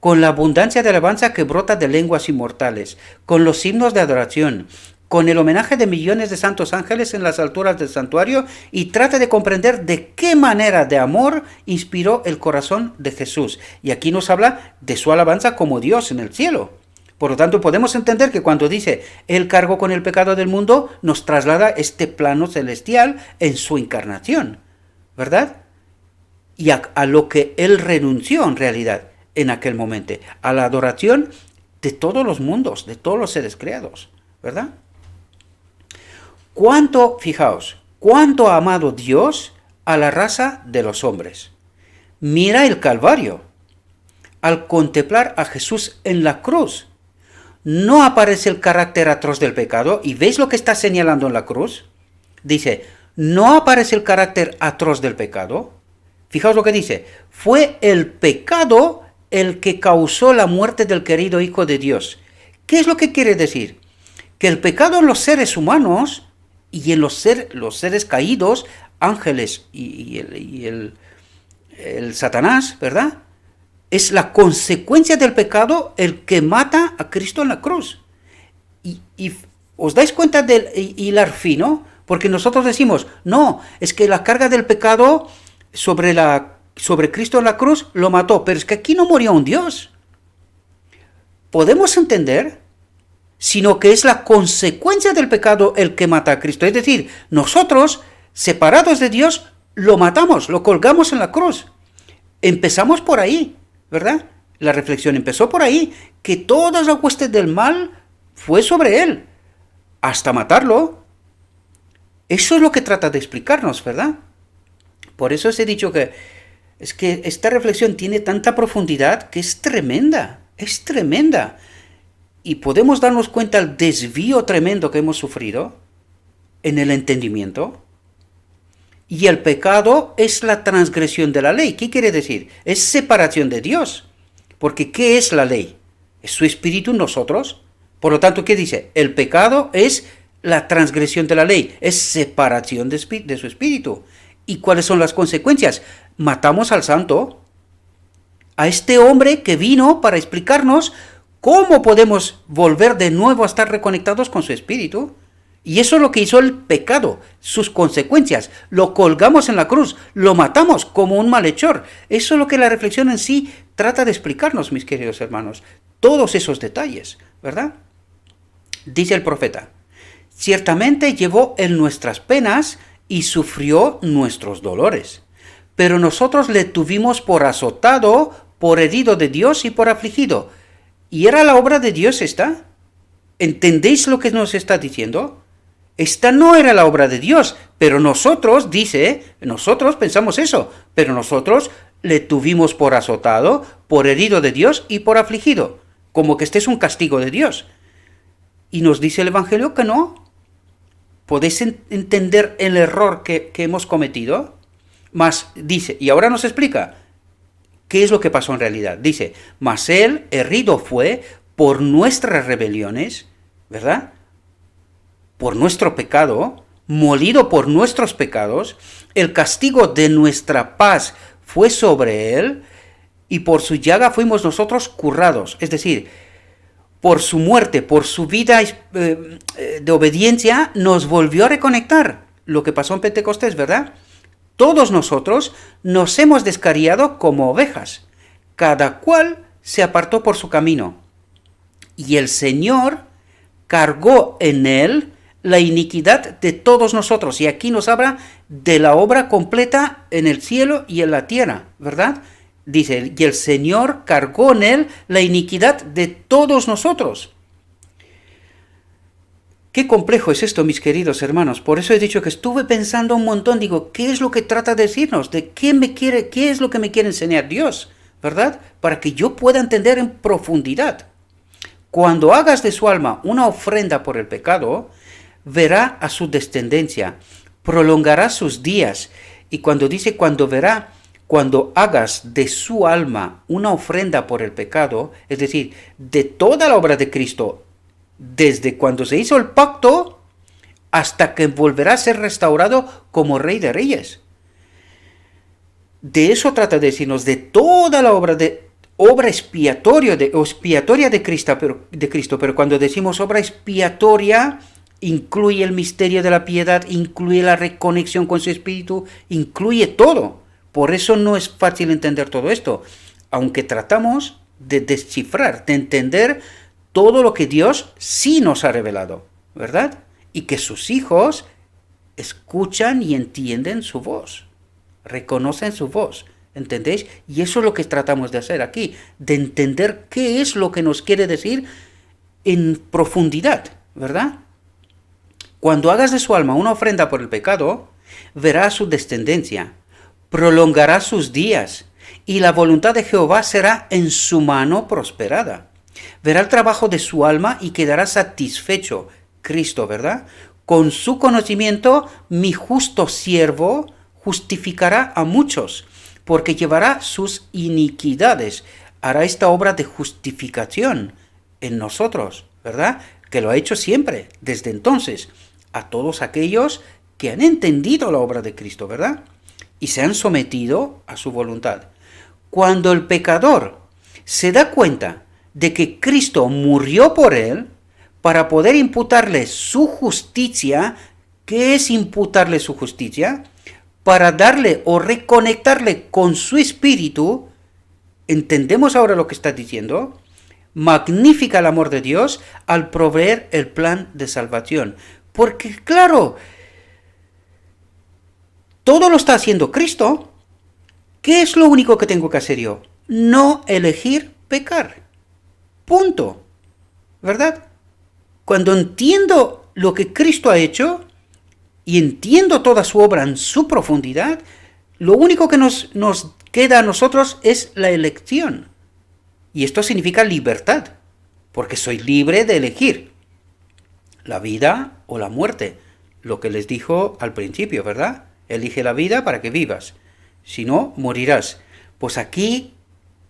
con la abundancia de alabanza que brota de lenguas inmortales, con los himnos de adoración, con el homenaje de millones de santos ángeles en las alturas del santuario, y trate de comprender de qué manera de amor inspiró el corazón de Jesús. Y aquí nos habla de su alabanza como Dios en el cielo. Por lo tanto, podemos entender que cuando dice Él cargó con el pecado del mundo, nos traslada este plano celestial en su encarnación, ¿verdad? y a lo que Él renunció en realidad en aquel momento, a la adoración de todos los mundos, de todos los seres creados, ¿verdad? Fijaos, cuánto ha amado Dios a la raza de los hombres. Mira el Calvario. Al contemplar a Jesús en la cruz, no aparece el carácter atroz del pecado. ¿Y veis lo que está señalando en la cruz? Dice, no aparece el carácter atroz del pecado. Fijaos lo que dice, fue el pecado el que causó la muerte del querido Hijo de Dios. ¿Qué es lo que quiere decir? Que el pecado en los seres humanos y en los seres caídos, ángeles y el Satanás, ¿verdad? Es la consecuencia del pecado el que mata a Cristo en la cruz. Y os dais cuenta del hilar fino, porque nosotros decimos, no, es que la carga del pecado sobre Cristo en la cruz lo mató, pero es que aquí no murió un Dios. Podemos entender, sino que es la consecuencia del pecado el que mata a Cristo. Es decir, nosotros, separados de Dios, lo matamos, lo colgamos en la cruz. Empezamos por ahí, ¿verdad? La reflexión empezó por ahí, que todas las huestes del mal fue sobre Él, hasta matarlo. Eso es lo que trata de explicarnos, ¿verdad? Por eso os he dicho que es que esta reflexión tiene tanta profundidad que es tremenda, es tremenda. Y podemos darnos cuenta del desvío tremendo que hemos sufrido en el entendimiento. Y el pecado es la transgresión de la ley. ¿Qué quiere decir? Es separación de Dios. Porque ¿qué es la ley? Es su espíritu en nosotros. Por lo tanto, ¿qué dice? El pecado es la transgresión de la ley. Es separación de su espíritu. ¿Y cuáles son las consecuencias? Matamos al santo, a este hombre que vino para explicarnos cómo podemos volver de nuevo a estar reconectados con su espíritu. Y eso es lo que hizo el pecado, sus consecuencias. Lo colgamos en la cruz, lo matamos como un malhechor. Eso es lo que la reflexión en sí trata de explicarnos, mis queridos hermanos. Todos esos detalles, ¿verdad? Dice el profeta, ciertamente llevó en nuestras penas y sufrió nuestros dolores. Pero nosotros le tuvimos por azotado, por herido de Dios y por afligido. ¿Y era la obra de Dios esta? ¿Entendéis lo que nos está diciendo? Esta no era la obra de Dios, pero nosotros, nosotros pensamos eso, pero nosotros le tuvimos por azotado, por herido de Dios y por afligido, como que este es un castigo de Dios. Y nos dice el Evangelio que no. ¿Podéis entender el error que hemos cometido? Mas dice, y ahora nos explica, ¿qué es lo que pasó en realidad? Dice, mas él herido fue por nuestras rebeliones, ¿verdad? Por nuestro pecado, molido por nuestros pecados, el castigo de nuestra paz fue sobre él, y por su llaga fuimos nosotros curados. Es decir, por su muerte, por su vida de obediencia, nos volvió a reconectar. Lo que pasó en Pentecostés, ¿verdad? Todos nosotros nos hemos descarriado como ovejas. Cada cual se apartó por su camino. Y el Señor cargó en él la iniquidad de todos nosotros. Y aquí nos habla de la obra completa en el cielo y en la tierra, ¿verdad? Dice, y el Señor cargó en él la iniquidad de todos nosotros. Qué complejo es esto, mis queridos hermanos. Por eso he dicho que estuve pensando un montón. Digo, ¿qué es lo que trata de decirnos? ¿Qué es lo que me quiere enseñar Dios? ¿Verdad? Para que yo pueda entender en profundidad. Cuando hagas de su alma una ofrenda por el pecado, verá a su descendencia, prolongará sus días. Y cuando dice cuando hagas de su alma una ofrenda por el pecado, es decir, de toda la obra de Cristo, desde cuando se hizo el pacto hasta que volverá a ser restaurado como Rey de Reyes. De eso trata de decirnos, de toda la obra expiatoria de Cristo, pero cuando decimos obra expiatoria, incluye el misterio de la piedad, incluye la reconexión con su espíritu, incluye todo. Por eso no es fácil entender todo esto, aunque tratamos de descifrar, de entender todo lo que Dios sí nos ha revelado, ¿verdad? Y que sus hijos escuchan y entienden su voz, reconocen su voz. ¿Entendéis? Y eso es lo que tratamos de hacer aquí, de entender qué es lo que nos quiere decir en profundidad, ¿verdad? Cuando hagas de su alma una ofrenda por el pecado, verá su descendencia, prolongará sus días, y la voluntad de Jehová será en su mano prosperada. Verá el trabajo de su alma y quedará satisfecho. Cristo, ¿verdad? Con su conocimiento, mi justo siervo justificará a muchos, porque llevará sus iniquidades. Hará esta obra de justificación en nosotros, ¿verdad? Que lo ha hecho siempre, desde entonces, a todos aquellos que han entendido la obra de Cristo, ¿verdad? Y se han sometido a su voluntad. Cuando el pecador se da cuenta de que Cristo murió por él, para poder imputarle su justicia, ¿qué es imputarle su justicia? Para darle o reconectarle con su espíritu, ¿entendemos ahora lo que está diciendo? Magnifica el amor de Dios al proveer el plan de salvación. Porque claro, todo lo está haciendo Cristo. ¿Qué es lo único que tengo que hacer yo? No elegir pecar. Punto. ¿Verdad? Cuando entiendo lo que Cristo ha hecho y entiendo toda su obra en su profundidad, lo único que nos queda a nosotros es la elección. Y esto significa libertad, porque soy libre de elegir la vida o la muerte. Lo que les dijo al principio, ¿verdad? Elige la vida para que vivas. Si no, morirás. Pues aquí,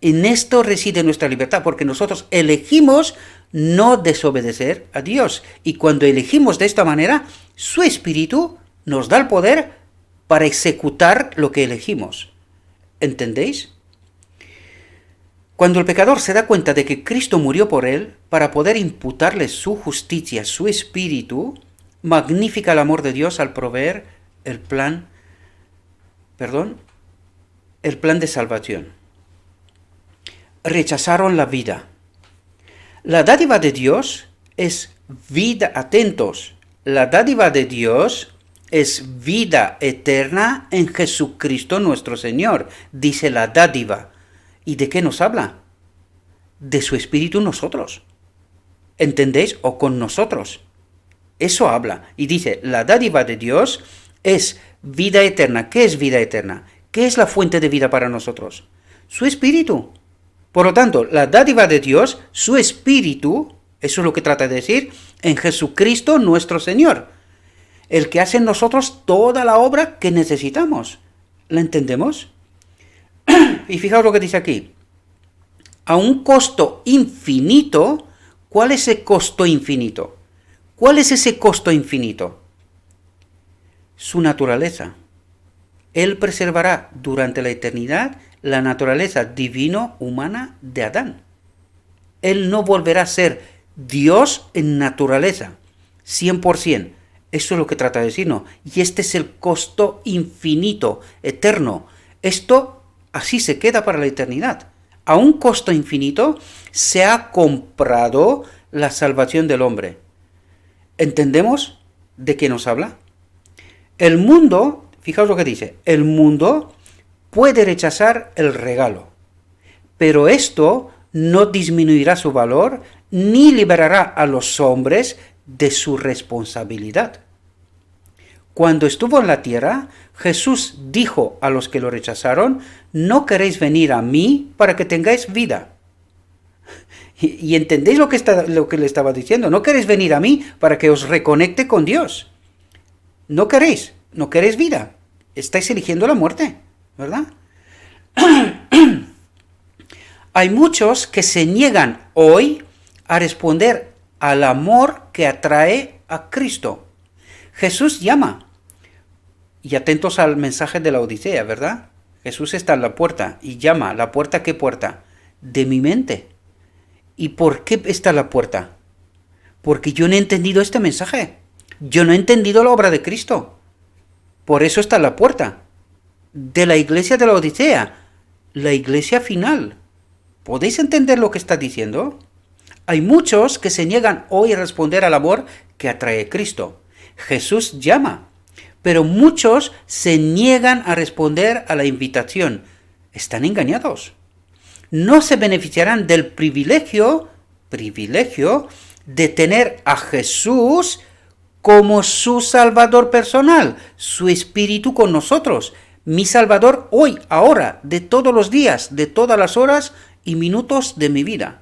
en esto reside nuestra libertad, porque nosotros elegimos no desobedecer a Dios. Y cuando elegimos de esta manera, su Espíritu nos da el poder para ejecutar lo que elegimos. ¿Entendéis? Cuando el pecador se da cuenta de que Cristo murió por él, para poder imputarle su justicia, su Espíritu, magnifica el amor de Dios al proveer el plan de salvación. Rechazaron la vida. La dádiva de Dios es vida, atentos, la dádiva de Dios es vida eterna en Jesucristo nuestro Señor, dice la dádiva. ¿Y de qué nos habla? De su Espíritu en nosotros. ¿Entendéis? O con nosotros. Eso habla. Y dice, la dádiva de Dios es vida eterna. ¿Qué es vida eterna? ¿Qué es la fuente de vida para nosotros? Su Espíritu. Por lo tanto, la dádiva de Dios, su Espíritu, eso es lo que trata de decir, en Jesucristo nuestro Señor. El que hace en nosotros toda la obra que necesitamos. ¿La entendemos? Y fijaos lo que dice aquí. A un costo infinito. ¿Cuál es ese costo infinito? ¿Cuál es ese costo infinito? Su naturaleza. Él preservará durante la eternidad la naturaleza divino-humana de Adán. Él no volverá a ser Dios en naturaleza, 100%. Eso es lo que trata de decirnos. Y este es el costo infinito, eterno. Esto así se queda para la eternidad. A un costo infinito se ha comprado la salvación del hombre. ¿Entendemos de qué nos habla? El mundo, fijaos lo que dice, el mundo puede rechazar el regalo, pero esto no disminuirá su valor ni liberará a los hombres de su responsabilidad. Cuando estuvo en la tierra, Jesús dijo a los que lo rechazaron, no queréis venir a mí para que tengáis vida. Y entendéis lo que le estaba diciendo, no queréis venir a mí para que os reconecte con Dios. No queréis vida, estáis eligiendo la muerte, ¿verdad? Hay muchos que se niegan hoy a responder al amor que atrae a Cristo. Jesús llama. Y atentos al mensaje de la Odisea, ¿verdad? Jesús está en la puerta y llama. ¿La puerta qué puerta? De mi mente. ¿Y por qué está la puerta? Porque yo no he entendido este mensaje. Yo no he entendido la obra de Cristo. Por eso está en la puerta. De la iglesia de la Odisea. La iglesia final. ¿Podéis entender lo que está diciendo? Hay muchos que se niegan hoy a responder al amor que atrae Cristo. Jesús llama. Pero muchos se niegan a responder a la invitación. están engañados. No se beneficiarán del privilegio de tener a Jesús como su Salvador personal, su Espíritu con nosotros, mi Salvador hoy, ahora, de todos los días, de todas las horas y minutos de mi vida.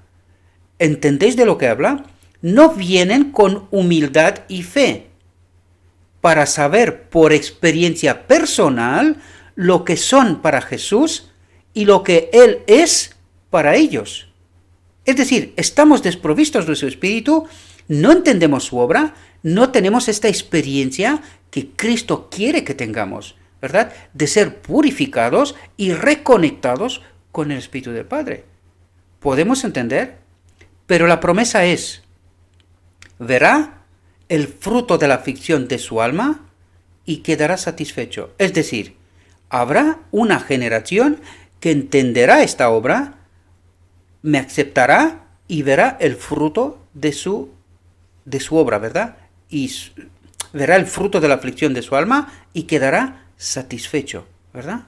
¿Entendéis de lo que habla? No vienen con humildad y fe para saber por experiencia personal lo que son para Jesús y lo que Él es para ellos. Es decir, estamos desprovistos de su Espíritu, no entendemos su obra, no tenemos esta experiencia que Cristo quiere que tengamos, ¿verdad? De ser purificados y reconectados con el Espíritu del Padre. ¿Podemos entender? Pero la promesa es, verá el fruto de la aflicción de su alma y quedará satisfecho. Es decir, habrá una generación que entenderá esta obra, me aceptará y verá el fruto de su obra, ¿verdad? Y verá el fruto de la aflicción de su alma y quedará satisfecho, ¿verdad?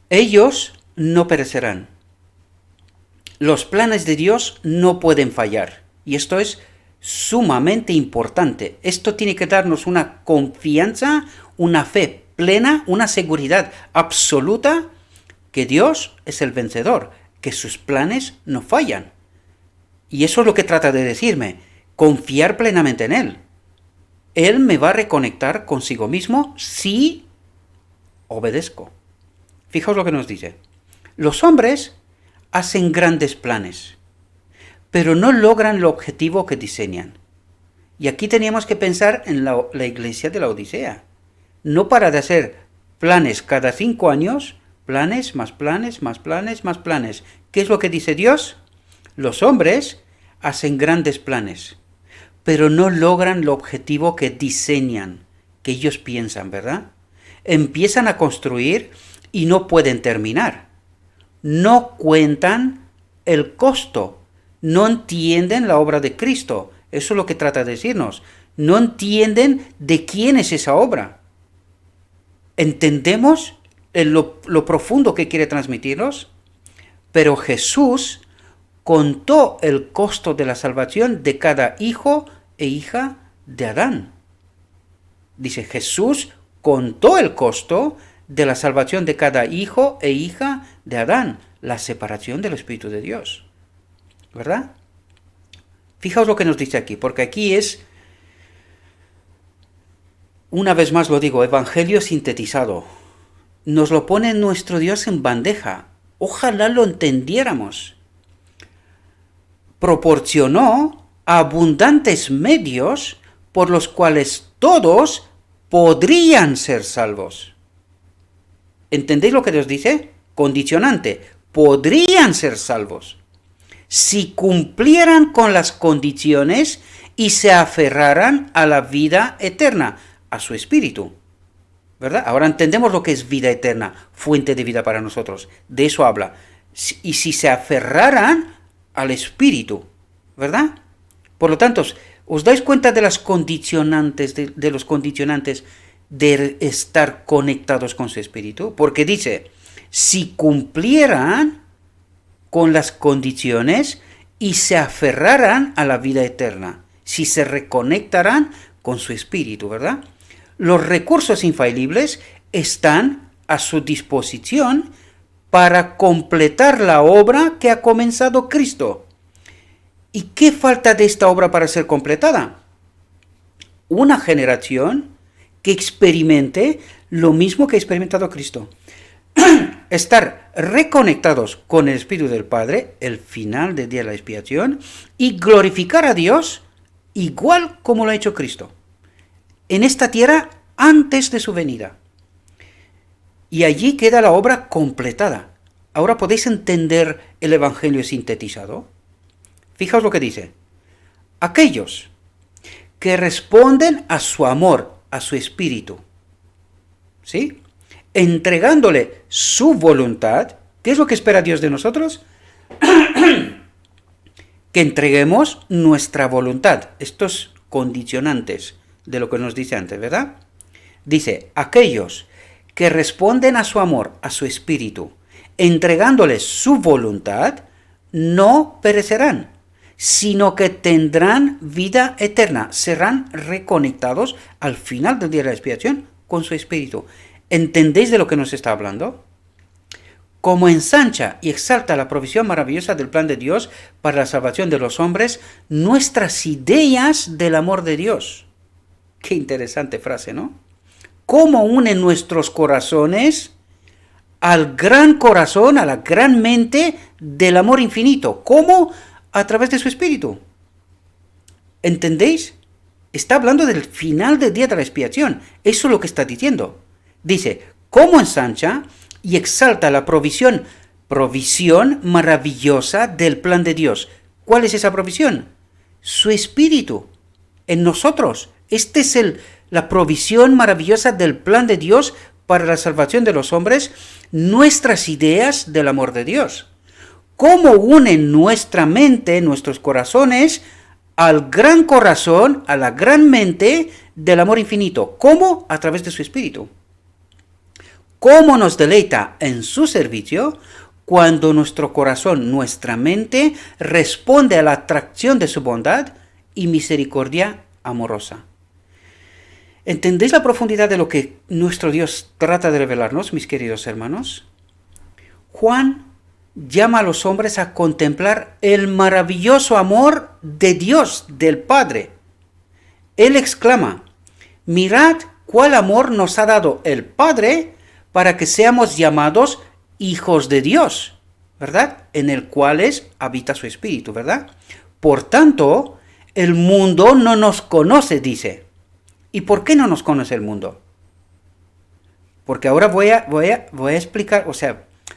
Ellos no perecerán. Los planes de Dios no pueden fallar. Y esto es sumamente importante. Esto tiene que darnos una confianza, una fe plena, una seguridad absoluta que Dios es el vencedor, que sus planes no fallan. Y eso es lo que trata de decirme, confiar plenamente en Él. Él me va a reconectar consigo mismo si obedezco. Fijaos lo que nos dice. Los hombres hacen grandes planes, pero no logran el objetivo que diseñan. Y aquí teníamos que pensar en la iglesia de la Odisea. No para de hacer planes cada 5 años, planes, más planes, más planes, más planes. ¿Qué es lo que dice Dios? Los hombres hacen grandes planes, pero no logran el objetivo que diseñan, que ellos piensan, ¿verdad? Empiezan a construir y no pueden terminar. No cuentan el costo, no entienden la obra de Cristo. Eso es lo que trata de decirnos. No entienden de quién es esa obra. ¿Entendemos lo profundo que quiere transmitirnos? Pero Jesús contó el costo de la salvación de cada hijo e hija de Adán. Dice, Jesús contó el costo de la salvación de cada hijo e hija de Adán, la separación del Espíritu de Dios. ¿Verdad? Fijaos lo que nos dice aquí, porque aquí es, una vez más lo digo, evangelio sintetizado. Nos lo pone nuestro Dios en bandeja. Ojalá lo entendiéramos. Proporcionó abundantes medios por los cuales todos podrían ser salvos. ¿Entendéis lo que Dios dice? Condicionante. Podrían ser salvos si cumplieran con las condiciones y se aferraran a la vida eterna, a su Espíritu. ¿Verdad? Ahora entendemos lo que es vida eterna, fuente de vida para nosotros. De eso habla. Y si se aferraran al Espíritu, ¿verdad? Por lo tanto, ¿os dais cuenta de las condicionantes, de los condicionantes de estar conectados con su Espíritu? Porque dice, si cumplieran con las condiciones y se aferraran a la vida eterna, si se reconectaran con su Espíritu, ¿verdad? Los recursos infalibles están a su disposición para completar la obra que ha comenzado Cristo. ¿Y qué falta de esta obra para ser completada? Una generación que experimente lo mismo que ha experimentado Cristo. Estar reconectados con el Espíritu del Padre, el final del día de la expiación, y glorificar a Dios igual como lo ha hecho Cristo en esta tierra antes de su venida. Y allí queda la obra completada. Ahora podéis entender el Evangelio sintetizado. Fijaos lo que dice. Aquellos que responden a su amor, a su Espíritu, ¿sí?, entregándole su voluntad. ¿Qué es lo que espera Dios de nosotros? Que entreguemos nuestra voluntad. Estos condicionantes de lo que nos dice antes, ¿verdad? Dice, aquellos que responden a su amor, a su espíritu, entregándoles su voluntad, no perecerán, sino que tendrán vida eterna, serán reconectados al final del día de la expiación con su espíritu. ¿Entendéis de lo que nos está hablando? Como ensancha y exalta la provisión maravillosa del plan de Dios para la salvación de los hombres, nuestras ideas del amor de Dios. Qué interesante frase, ¿no? Cómo une nuestros corazones al gran corazón, a la gran mente del amor infinito. ¿Cómo? A través de su espíritu. ¿Entendéis? Está hablando del final del día de la expiación. Eso es lo que está diciendo. Dice, ¿cómo ensancha y exalta la provisión maravillosa del plan de Dios? ¿Cuál es esa provisión? Su espíritu en nosotros. Esta es la provisión maravillosa del plan de Dios para la salvación de los hombres, nuestras ideas del amor de Dios. ¿Cómo unen nuestra mente, nuestros corazones, al gran corazón, a la gran mente del amor infinito? ¿Cómo? A través de su espíritu. ¿Cómo nos deleita en su servicio cuando nuestro corazón, nuestra mente, responde a la atracción de su bondad y misericordia amorosa? ¿Entendéis la profundidad de lo que nuestro Dios trata de revelarnos, mis queridos hermanos? Juan llama a los hombres a contemplar el maravilloso amor de Dios, del Padre. Él exclama, mirad cuál amor nos ha dado el Padre para que seamos llamados hijos de Dios, ¿verdad? En el cual habita su espíritu, ¿verdad? Por tanto, el mundo no nos conoce, dice. ¿Y por qué no nos conoce el mundo? Porque ahora voy a explicar,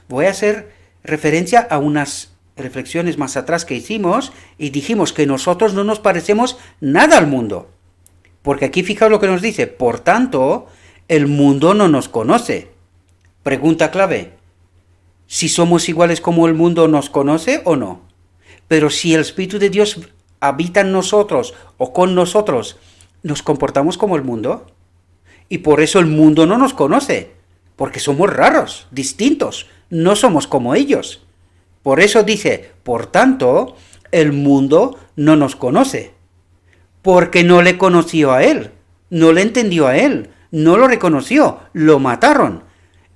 voy a hacer referencia a unas reflexiones más atrás que hicimos y dijimos que nosotros no nos parecemos nada al mundo. Porque aquí fijaos lo que nos dice, por tanto, el mundo no nos conoce. Pregunta clave, ¿si somos iguales como el mundo nos conoce o no? Pero si el Espíritu de Dios habita en nosotros o con nosotros, ¿nos comportamos como el mundo? Y por eso el mundo no nos conoce, porque somos raros, distintos, no somos como ellos. Por eso dice, por tanto, el mundo no nos conoce, porque no le conoció a él, no le entendió a él, no lo reconoció, lo mataron.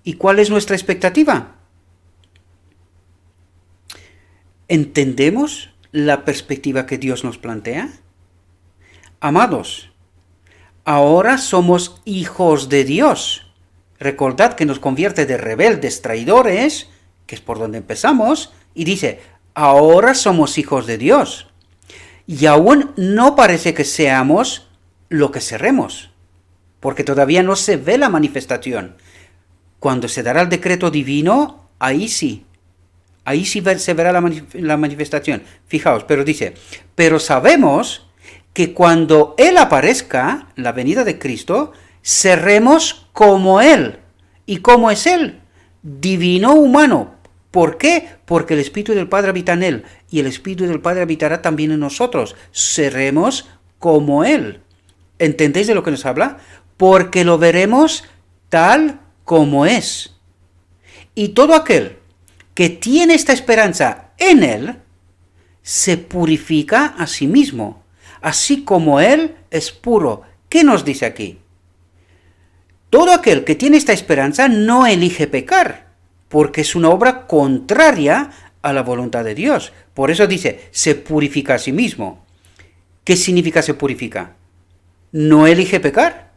¿Y cuál es nuestra expectativa? ¿Entendemos la perspectiva que Dios nos plantea? Amados, ahora somos hijos de Dios. Recordad que nos convierte de rebeldes, traidores, que es por donde empezamos, y dice, ahora somos hijos de Dios. Y aún no parece que seamos lo que seremos, porque todavía no se ve la manifestación. Cuando se dará el decreto divino, ahí sí se verá la manifestación. Fijaos, pero dice, pero sabemos que cuando Él aparezca, la venida de Cristo, seremos como Él. ¿Y cómo es Él? Divino humano. ¿Por qué? Porque el Espíritu del Padre habita en Él, y el Espíritu del Padre habitará también en nosotros. Seremos como Él. ¿Entendéis de lo que nos habla? Porque lo veremos tal como es. Y todo aquel que tiene esta esperanza en Él, se purifica a sí mismo, así como Él es puro. ¿Qué nos dice aquí? Todo aquel que tiene esta esperanza no elige pecar, porque es una obra contraria a la voluntad de Dios. Por eso dice, se purifica a sí mismo. ¿Qué significa se purifica? No elige pecar,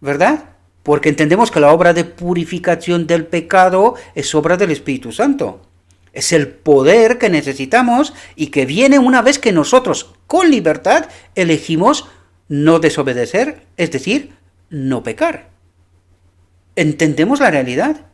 ¿verdad? Porque entendemos que la obra de purificación del pecado es obra del Espíritu Santo. Es el poder que necesitamos y que viene una vez que nosotros, con libertad, elegimos no desobedecer, es decir, no pecar. ¿Entendemos la realidad?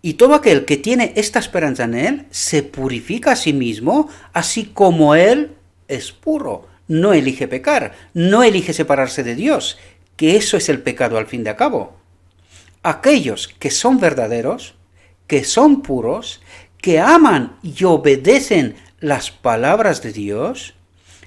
Y todo aquel que tiene esta esperanza en Él, se purifica a sí mismo, así como Él es puro. No elige pecar, no elige separarse de Dios, que eso es el pecado al fin de cabo. Aquellos que son verdaderos, que son puros, que aman y obedecen las palabras de Dios,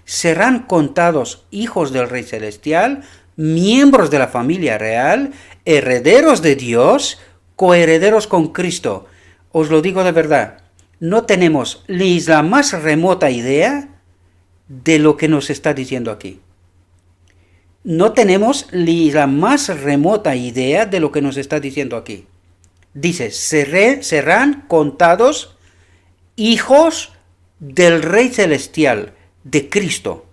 serán contados hijos del Rey Celestial, miembros de la familia real, herederos de Dios, coherederos con Cristo. Os lo digo de verdad, no tenemos ni la más remota idea de lo que nos está diciendo aquí. No tenemos ni la más remota idea de lo que nos está diciendo aquí. Dice, serán contados hijos del Rey Celestial, de Cristo,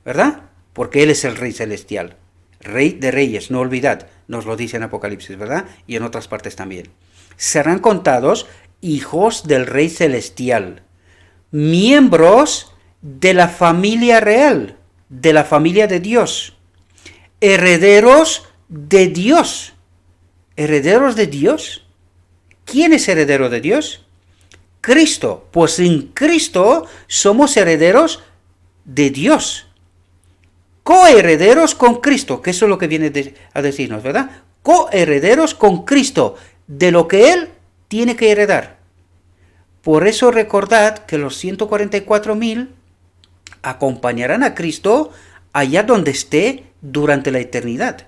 ¿verdad? Porque Él es el Rey Celestial, Rey de Reyes, no olvidad, nos lo dice en Apocalipsis, ¿verdad? Y en otras partes también. Serán contados hijos del Rey Celestial, miembros de la familia real, de la familia de Dios, herederos de Dios. ¿Herederos de Dios? ¿Quién es heredero de Dios? Cristo. Pues en Cristo somos herederos de Dios. Coherederos con Cristo, que eso es lo que viene a decirnos, ¿verdad? Coherederos con Cristo, de lo que Él tiene que heredar. Por eso recordad que los 144.000 acompañarán a Cristo allá donde esté durante la eternidad.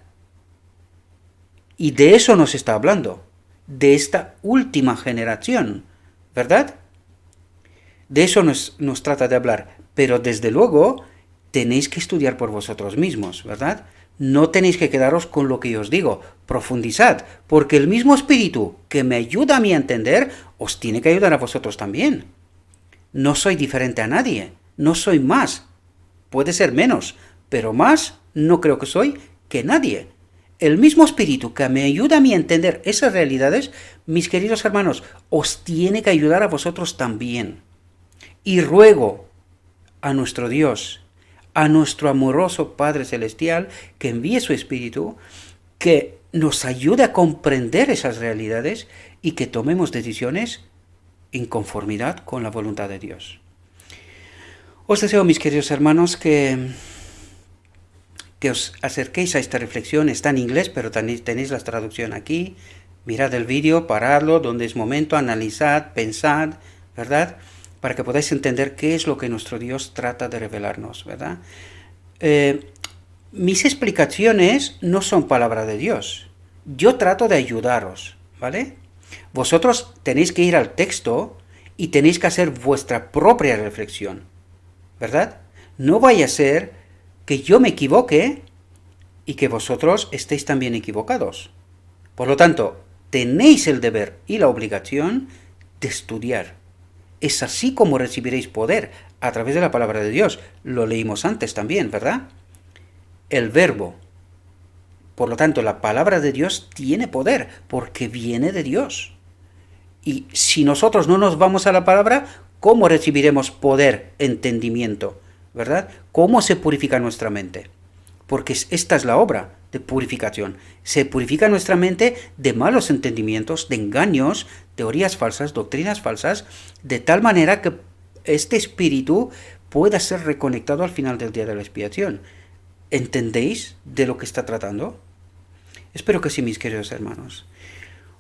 Y de eso nos está hablando, de esta última generación, ¿verdad? De eso nos trata de hablar, pero desde luego tenéis que estudiar por vosotros mismos, ¿verdad? No tenéis que quedaros con lo que yo os digo, profundizad, porque el mismo Espíritu que me ayuda a mí a entender, os tiene que ayudar a vosotros también. No soy diferente a nadie, no soy más, puede ser menos, pero más no creo que soy que nadie. El mismo Espíritu que me ayuda a mí a entender esas realidades, mis queridos hermanos, os tiene que ayudar a vosotros también. Y ruego a nuestro Dios, a nuestro amoroso Padre Celestial, que envíe su Espíritu, que nos ayude a comprender esas realidades y que tomemos decisiones en conformidad con la voluntad de Dios. Os deseo, mis queridos hermanos, que os acerquéis a esta reflexión. Está en inglés, pero tenéis la traducción aquí. Mirad el vídeo, paradlo, donde es momento, analizad, pensad, ¿verdad?, para que podáis entender qué es lo que nuestro Dios trata de revelarnos, ¿verdad? Mis explicaciones no son palabra de Dios. Yo trato de ayudaros, ¿vale? Vosotros tenéis que ir al texto y tenéis que hacer vuestra propia reflexión, ¿verdad? No vaya a ser que yo me equivoque y que vosotros estéis también equivocados. Por lo tanto, tenéis el deber y la obligación de estudiar. Es así como recibiréis poder, a través de la palabra de Dios. Lo leímos antes también, ¿verdad? El verbo. Por lo tanto, la palabra de Dios tiene poder, porque viene de Dios. Y si nosotros no nos vamos a la palabra, ¿cómo recibiremos poder, entendimiento? ¿Verdad? ¿Cómo se purifica nuestra mente? Porque esta es la obra de purificación. Se purifica nuestra mente de malos entendimientos, de engaños, teorías falsas, doctrinas falsas, de tal manera que este espíritu pueda ser reconectado al final del día de la expiación. ¿Entendéis de lo que está tratando? Espero que sí, mis queridos hermanos.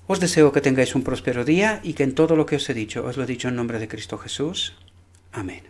Os deseo que tengáis un próspero día y que en todo lo que os he dicho, os lo he dicho en nombre de Cristo Jesús. Amén.